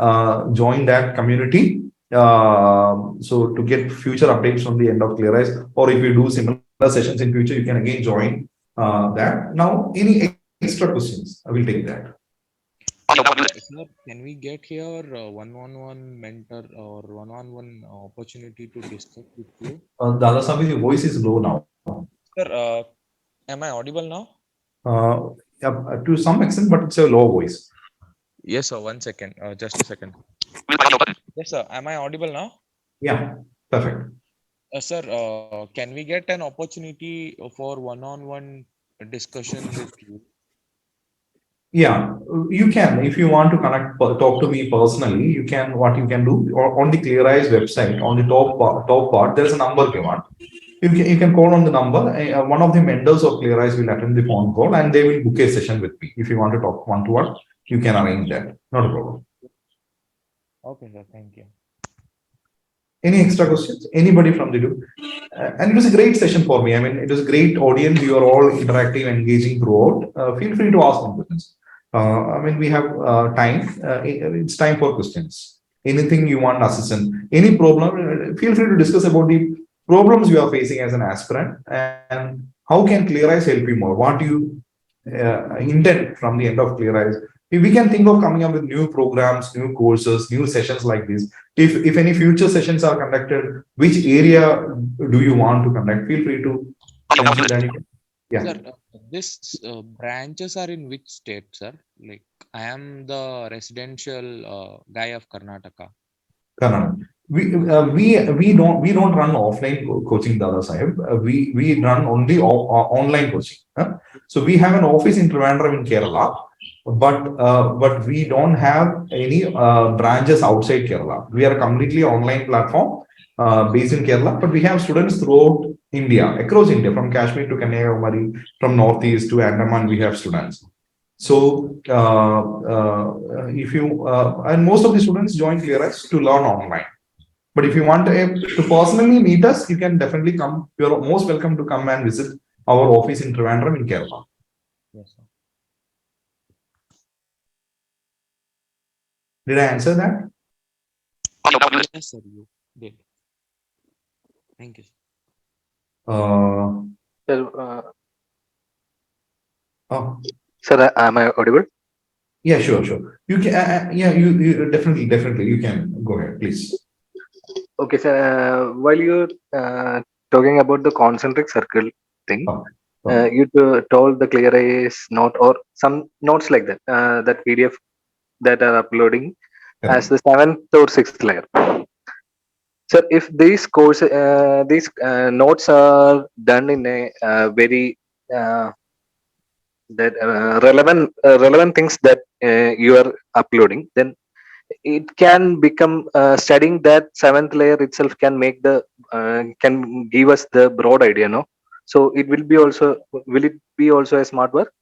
join that community. So to get future updates from the end of ClearIAS, or if you do similar sessions in future, you can again join that. Now, any extra questions? I will take that. Sir, can we get here one-on-one mentor or one-on-one opportunity to discuss with you? Dada Sami, your voice is low now. Sir, am I audible now? Yeah, to some extent, but it's a low voice. Yes, sir. 1 second. Just a second. Yes, sir. Am I audible now? Yeah, perfect. Sir, can we get an opportunity for one-on-one discussion with you? Yeah, you can. If you want to connect, talk to me personally, you can. What you can do, or on the ClearIAS website, on the top part, there's a number given. You can call on the number. One of the mentors of ClearIAS will attend the phone call, and they will book a session with me. If you want to talk one-to-one, you can arrange that. Not a problem. Okay, sir. Thank you. Any extra questions? Anybody from the group? And it was a great session for me. I mean, it was a great audience. You are all interactive, engaging throughout. Feel free to ask some questions. I mean, we have time. It's time for questions. Anything you want assistance, any problem, feel free to discuss about the problems you are facing as an aspirant, and how can ClearIAS help you more? What do you intend from the end of ClearIAS? If we can think of coming up with new programs, new courses, new sessions like this. If any future sessions are conducted, which area do you want to conduct? Feel free to mention that. Yeah. Sir, this branches are in which state, sir? Like, I am the residential guy of Karnataka. Karnataka. We don't run offline coaching, Dada Sahib. We run only online coaching. So we have an office in Trivandrum in Kerala, but we don't have any branches outside Kerala. We are a completely online platform based in Kerala, but we have students throughout India, across India, from Kashmir to Kanyakumari, from Northeast to Andaman. We have students. So if you and most of the students join ClearIAS to learn online. But if you want to personally meet us, you can definitely come. You are most welcome to come and visit our office in Trivandrum in Kerala. Yes, sir. Did I answer that? Yes, sir. You did. Thank you. Sir, am I audible? Yeah, sure. You can. Yeah, you definitely you can go ahead, please. Okay, sir. While you're talking about the concentric circle thing, you told the ClearIAS note or some notes like that, that PDF that are uploading as the 7th or 6th layer. So if these notes are done in a very relevant things that you are uploading, then it can become studying that 7th layer itself can make the can give us the broad idea, no? So it will be also a smart work?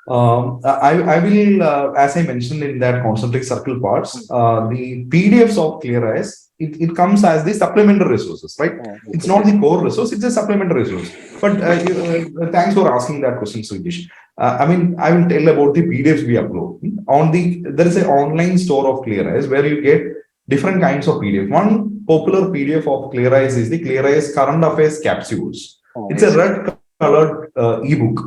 I will, as I mentioned in that concentric circle parts, the PDFs of ClearIAS, it comes as the supplementary resources, right? It's not the core resource, it's a supplementary resource. But thanks for asking that question, Sujish. I mean, I will tell about the PDFs we upload. There is an online store of ClearIAS where you get different kinds of PDF. One popular PDF of ClearIAS is the ClearIAS Current Affairs Capsules. It's a red colored ebook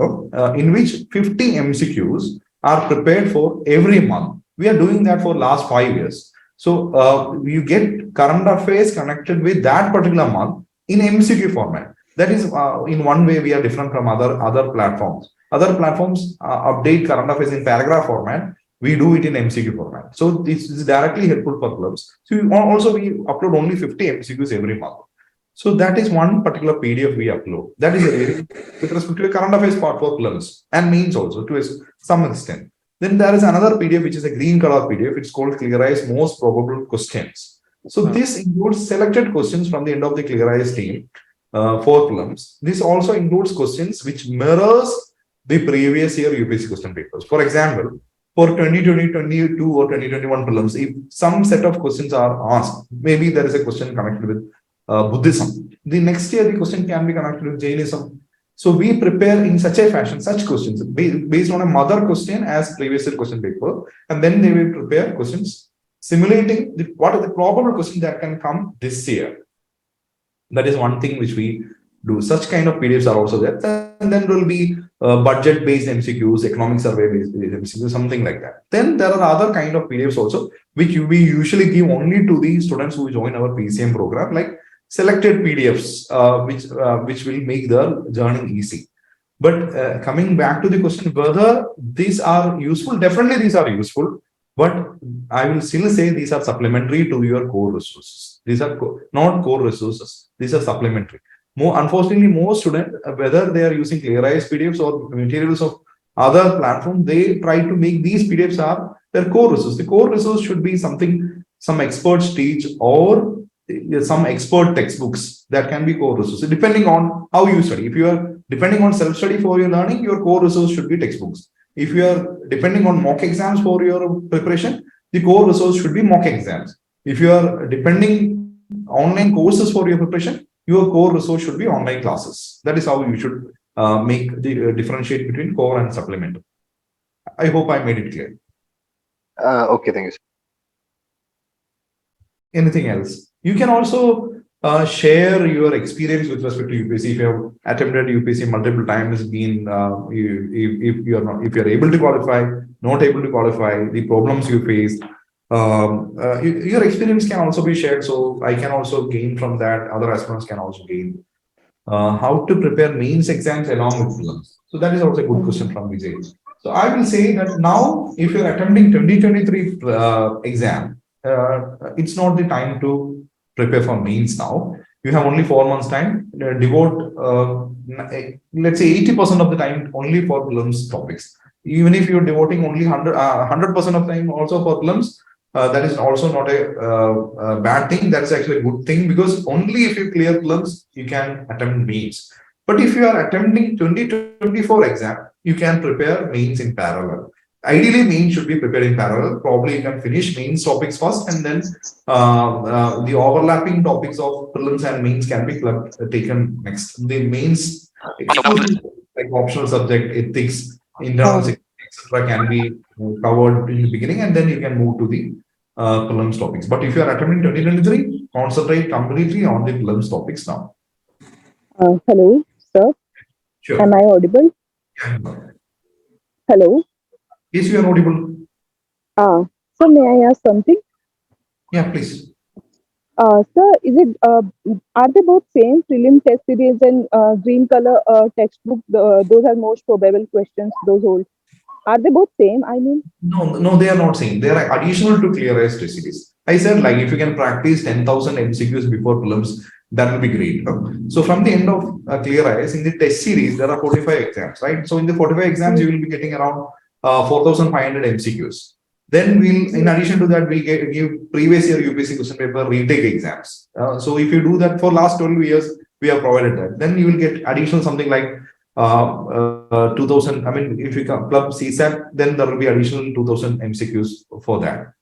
in which 50 MCQs are prepared for every month. We are doing that for last 5 years. So you get current affairs connected with that particular month in MCQ format. That is in one way we are different from other platforms. Other platforms update current affairs in paragraph format. We do it in MCQ format. So this is directly helpful for clubs. So also we upload only 50 MCQs every month. So that is one particular PDF we upload. That is with respect to a current affairs part for clubs and means also to some extent. Then there is another PDF which is a green color PDF. It's called ClearIAS Most Probable Questions. So this includes selected questions from the end of the ClearIAS team for clubs. This also includes questions which mirrors the previous year UPSC question papers. For example, for 2020, 22 or 2021 prelims, if some set of questions are asked, maybe there is a question connected with Buddhism. The next year, the question can be connected with Jainism. So we prepare in such a fashion, such questions based on a mother question as previous year question paper, and then they will prepare questions simulating what are the probable questions that can come this year. That is one thing which we do. Such kind of PDFs are also there. And then there will be budget-based MCQs, economic survey-based MCQs, something like that. Then there are other kind of PDFs also, which we usually give only to the students who join our PCM program, like selected PDFs, which will make the journey easy. But coming back to the question, whether these are useful, definitely these are useful. But I will still say these are supplementary to your core resources. These are not core resources. These are supplementary. Unfortunately, most students, whether they are using ClearIAS PDFs or materials of other platforms, they try to make these PDFs are their core resource. The core resource should be something some experts teach or some expert textbooks that can be core resources, depending on how you study. If you are depending on self-study for your learning, your core resource should be textbooks. If you are depending on mock exams for your preparation, the core resource should be mock exams. If you are depending online courses for your preparation, your core resource should be online classes. That is how you should make the differentiate between core and supplemental. I hope I made it clear. Okay, thank you, sir. Anything else? You can also share your experience with respect to UPSC. If you have attempted UPSC multiple times, if you are able to qualify, not able to qualify, the problems you face, your experience can also be shared. So I can also gain from that. Other aspirants can also gain. How to prepare mains exams along with prelims. So that is also a good question from Vijay. So I will say that now, if you're attempting 2023 exam, it's not the time to prepare for mains now. You have only 4 months time. Devote, let's say 80% of the time only for prelims topics. Even if you're devoting only 100% of time also for prelims, that is also not a bad thing. That's actually a good thing, because only if you clear prelims, you can attempt mains. But if you are attempting 2024 exam, you can prepare mains in parallel. Ideally, mains should be prepared in parallel. Probably you can finish mains topics first, and then the overlapping topics of prelims and mains can be taken next. The mains, like optional subject, ethics, internal security, etc., can be covered in the beginning, and then you can move to the prelims topics. But if you are attempting 2023, concentrate completely on the prelims topics now. Hello, sir. Sure. Am I audible? Hello. Yes, you are audible. So may I ask something? Yeah, please. Sir, is it are they both same prelim test series and green color textbook? Those are most probable questions. Those old. Are they both same? I mean. No, they are not same. They are additional to ClearIAS test series. I said, like, if you can practice 10,000 MCQs before prelims, that will be great. So from the end of ClearIAS, in the test series, there are 45 exams, right? So in the 45 exams, you will be getting around 4,500 MCQs. Then we'll, in addition to that, we give previous year UPSC question paper retake exams. So if you do that for last 12 years, we have provided that. Then you will get additional something like 2000, I mean, if you club CSAT, then there will be additional 2000 MCQs for that.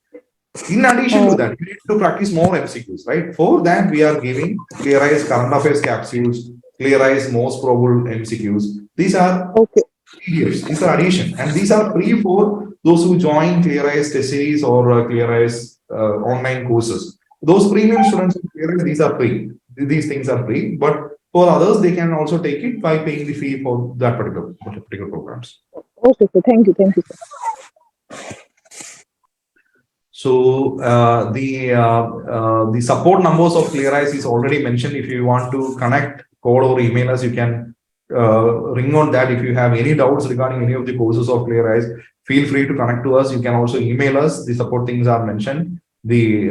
In addition to that, you need to practice more MCQs, right? For that, we are giving ClearIAS current affairs capsules, ClearIAS most probable MCQs. These are Okay. PDFs, these are addition, and these are free for those who join ClearIAS test series or ClearIAS online courses. Those premium students of ClearIAS, these are free. These things are free, but for others, they can also take it by paying the fee for that particular programs. Okay, sir. Thank you. Thank you, sir. So the support numbers of ClearIAS is already mentioned. If you want to connect, call or email us, you can ring on that. If you have any doubts regarding any of the courses of ClearIAS, feel free to connect to us. You can also email us. The support things are mentioned. The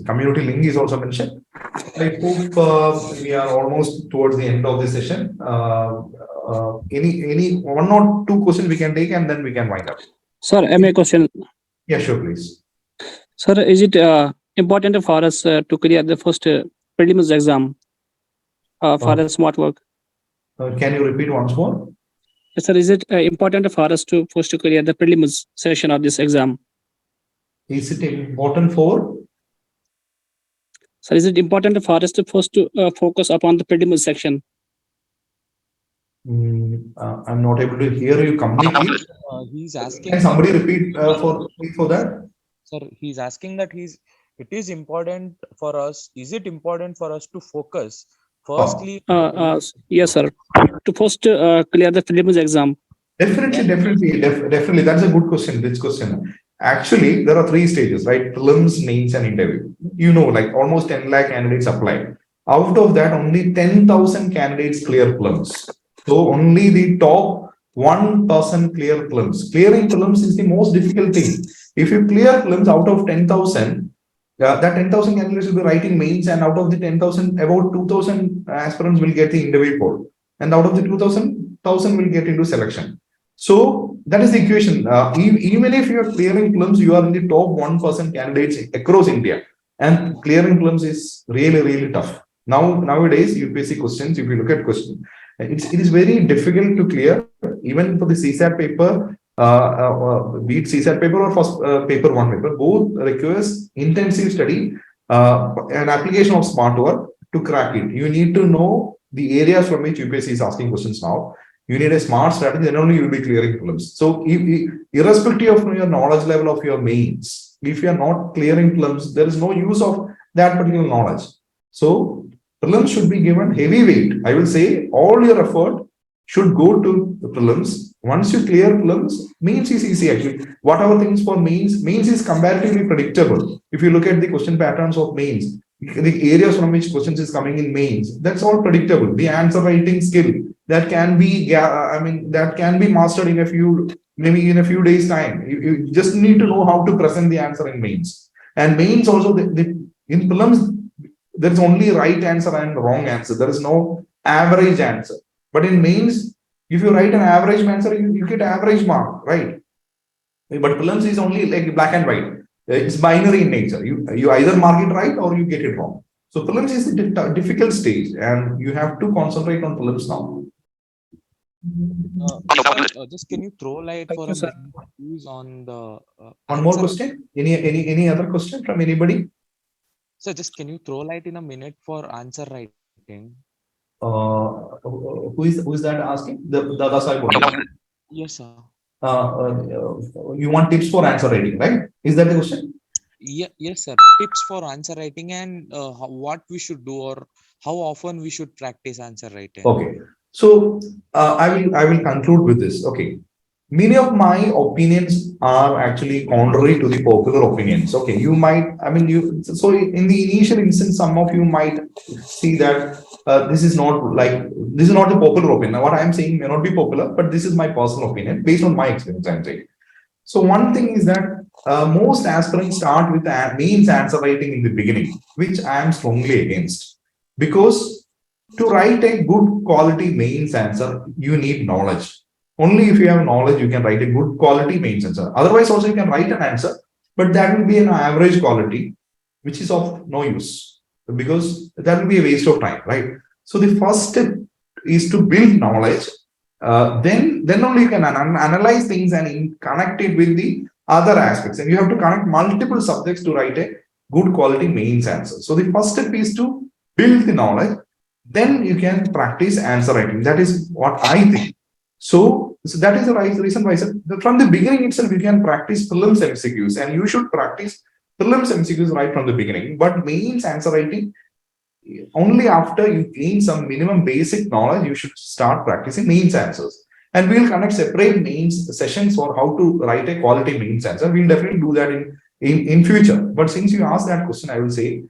community link is also mentioned. I hope we are almost towards the end of the session. Any one or two questions we can take, and then we can wind up. Sir, I have a question. Yeah, sure, please. Sir, is it important for us to clear the first prelims exam for the smart work? Can you repeat once more? Sir, is it important for us to first to clear the prelims session of this exam? Is it important for? Sir, is it important for us to first to focus upon the prelims section? I'm not able to hear you completely. He's asking. Can somebody repeat for that? Sir, he's asking that it is important for us. Is it important for us to focus firstly? Yes, sir. To first clear the prelims exam. Definitely. That's a good question. This question. Actually, there are three stages, right? Prelims, mains, and interview. You know, like almost 10 lakh candidates apply. Out of that, only 10,000 candidates clear prelims. So only the top 1% clear prelims. Clearing prelims is the most difficult thing. If you clear prelims out of 10,000, that 10,000 candidates will be writing mains, and out of the 10,000, about 2,000 aspirants will get the interview code, and out of the 2,000, 1,000 will get into selection. So that is the equation. Even if you are clearing prelims, you are in the top 1% candidates across India, and clearing prelims is really, really tough. Nowadays, UPSC questions, if you look at questions, it is very difficult to clear, even for the CSAT paper, be it CSAT paper or first paper 1 paper, both requires intensive study, an application of smart work to crack it. You need to know the areas from which UPSC is asking questions now. You need a smart strategy, then only you will be clearing prelims. So irrespective of your knowledge level of your mains, if you are not clearing prelims, there is no use of that particular knowledge. So prelims should be given heavy weight. I will say all your effort should go to the prelims. Once you clear prelims, mains is easy actually. Whatever things for mains is comparatively predictable. If you look at the question patterns of mains, the areas from which questions is coming in mains, that's all predictable. The answer writing skill that can be, that can be mastered in a few days time. You just need to know how to present the answer in mains. And mains also, in prelims, there is only right answer and wrong answer. There is no average answer. But in mains, if you write an average answer, you get average mark, right? But prelims is only like black and white. It's binary in nature. You either mark it right or you get it wrong. So prelims is the difficult stage, and you have to concentrate on prelims now. Just can you throw light for a minute on the one more question? Any other question from anybody? So just can you throw light in a minute for answer writing? Who is that asking? The Dada Sahib? Yes, sir. You want tips for answer writing, right? Is that the question? Yes, sir. Tips for answer writing and what we should do or how often we should practice answer writing. Okay. So I will conclude with this. Okay. Many of my opinions are actually contrary to the popular opinions. Okay, you might, so in the initial instance, some of you might see that this is not the popular opinion. Now, what I'm saying may not be popular, but this is my personal opinion based on my experience, I'm saying. So one thing is that most aspirants start with mains answer writing in the beginning, which I am strongly against. Because to write a good quality mains answer, you need knowledge. Only if you have knowledge, you can write a good quality mains answer. Otherwise, also you can write an answer, but that will be an average quality, which is of no use because that will be a waste of time, right? So the first is to build knowledge. Then only you can analyze things and connect it with the other aspects. And you have to connect multiple subjects to write a good quality mains answer. So the first step is to build the knowledge. Then you can practice answer writing. That is what I think. So that is the reason why I said from the beginning itself, you can practice prelims MCQs, and you should practice prelims MCQs right from the beginning. But mains answer writing, only after you gain some minimum basic knowledge, you should start practicing mains answers. And we'll conduct separate mains sessions for how to write a quality mains answer. We'll definitely do that in future. But since you asked that question, I will say,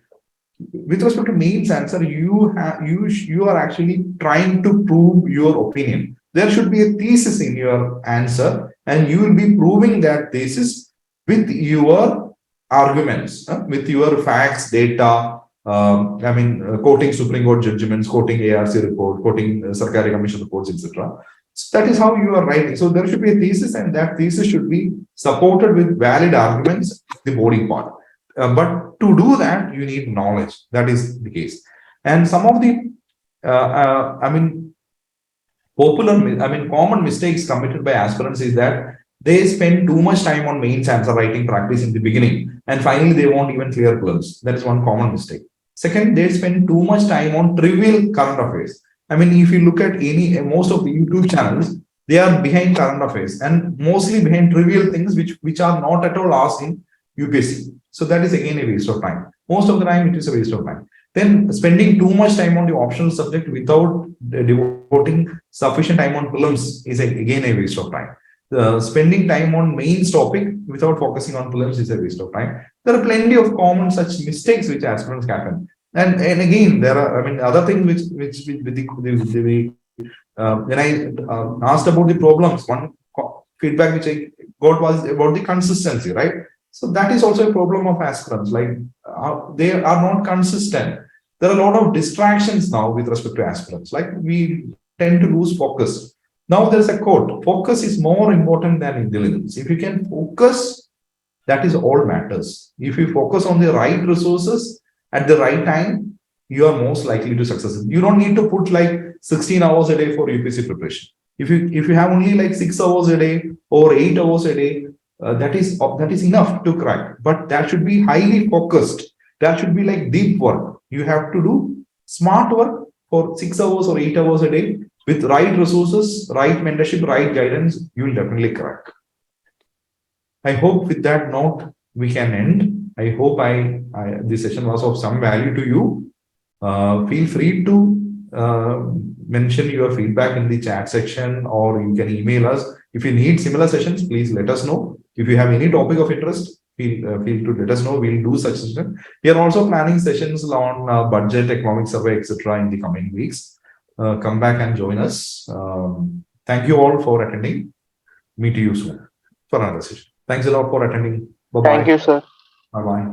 with respect to mains answer, you are actually trying to prove your opinion. There should be a thesis in your answer, and you will be proving that thesis with your arguments, with your facts, data. Quoting Supreme Court judgments, quoting ARC report, quoting Sarkari Commission reports, etc. So that is how you are writing. So there should be a thesis, and that thesis should be supported with valid arguments, the body part. But to do that, you need knowledge. That is the case. And some of the, common mistakes committed by aspirants is that they spend too much time on mains answer writing practice in the beginning, and finally they won't even clear prelims. That is one common mistake. Second, they spend too much time on trivial current affairs. If you look at most of the YouTube channels, they are behind current affairs and mostly behind trivial things which are not at all asked in UPSC. So that is again a waste of time. Most of the time, it is a waste of time. Then spending too much time on the optional subject without devoting sufficient time on prelims is again a waste of time. Spending time on mains topic without focusing on prelims is a waste of time. There are plenty of common such mistakes which aspirants happen. And again, there are other things which when I asked about the problems, one feedback which I got was about the consistency, right? So that is also a problem of aspirants. Like they are not consistent. There are a lot of distractions now with respect to aspirants. Like we tend to lose focus. Now there's a quote: focus is more important than intelligence. If you can focus, that is all matters. If you focus on the right resources at the right time, you are most likely to succeed. You don't need to put like 16 hours a day for UPSC preparation. If you have only like 6 hours a day or 8 hours a day, that is enough to crack. But that should be highly focused. That should be like deep work. You have to do smart work for 6 hours or 8 hours a day with right resources, right mentorship, right guidance. You will definitely crack. I hope with that note we can end. I hope this session was of some value to you. Feel free to mention your feedback in the chat section, or you can email us. If you need similar sessions, please let us know. If you have any topic of interest, feel to let us know. We'll do such sessions. We are also planning sessions on budget, economic survey, etc. in the coming weeks. Come back and join us. Thank you all for attending. Meet you soon for another session. Thanks a lot for attending. Bye-bye. Thank you, sir. Bye-bye.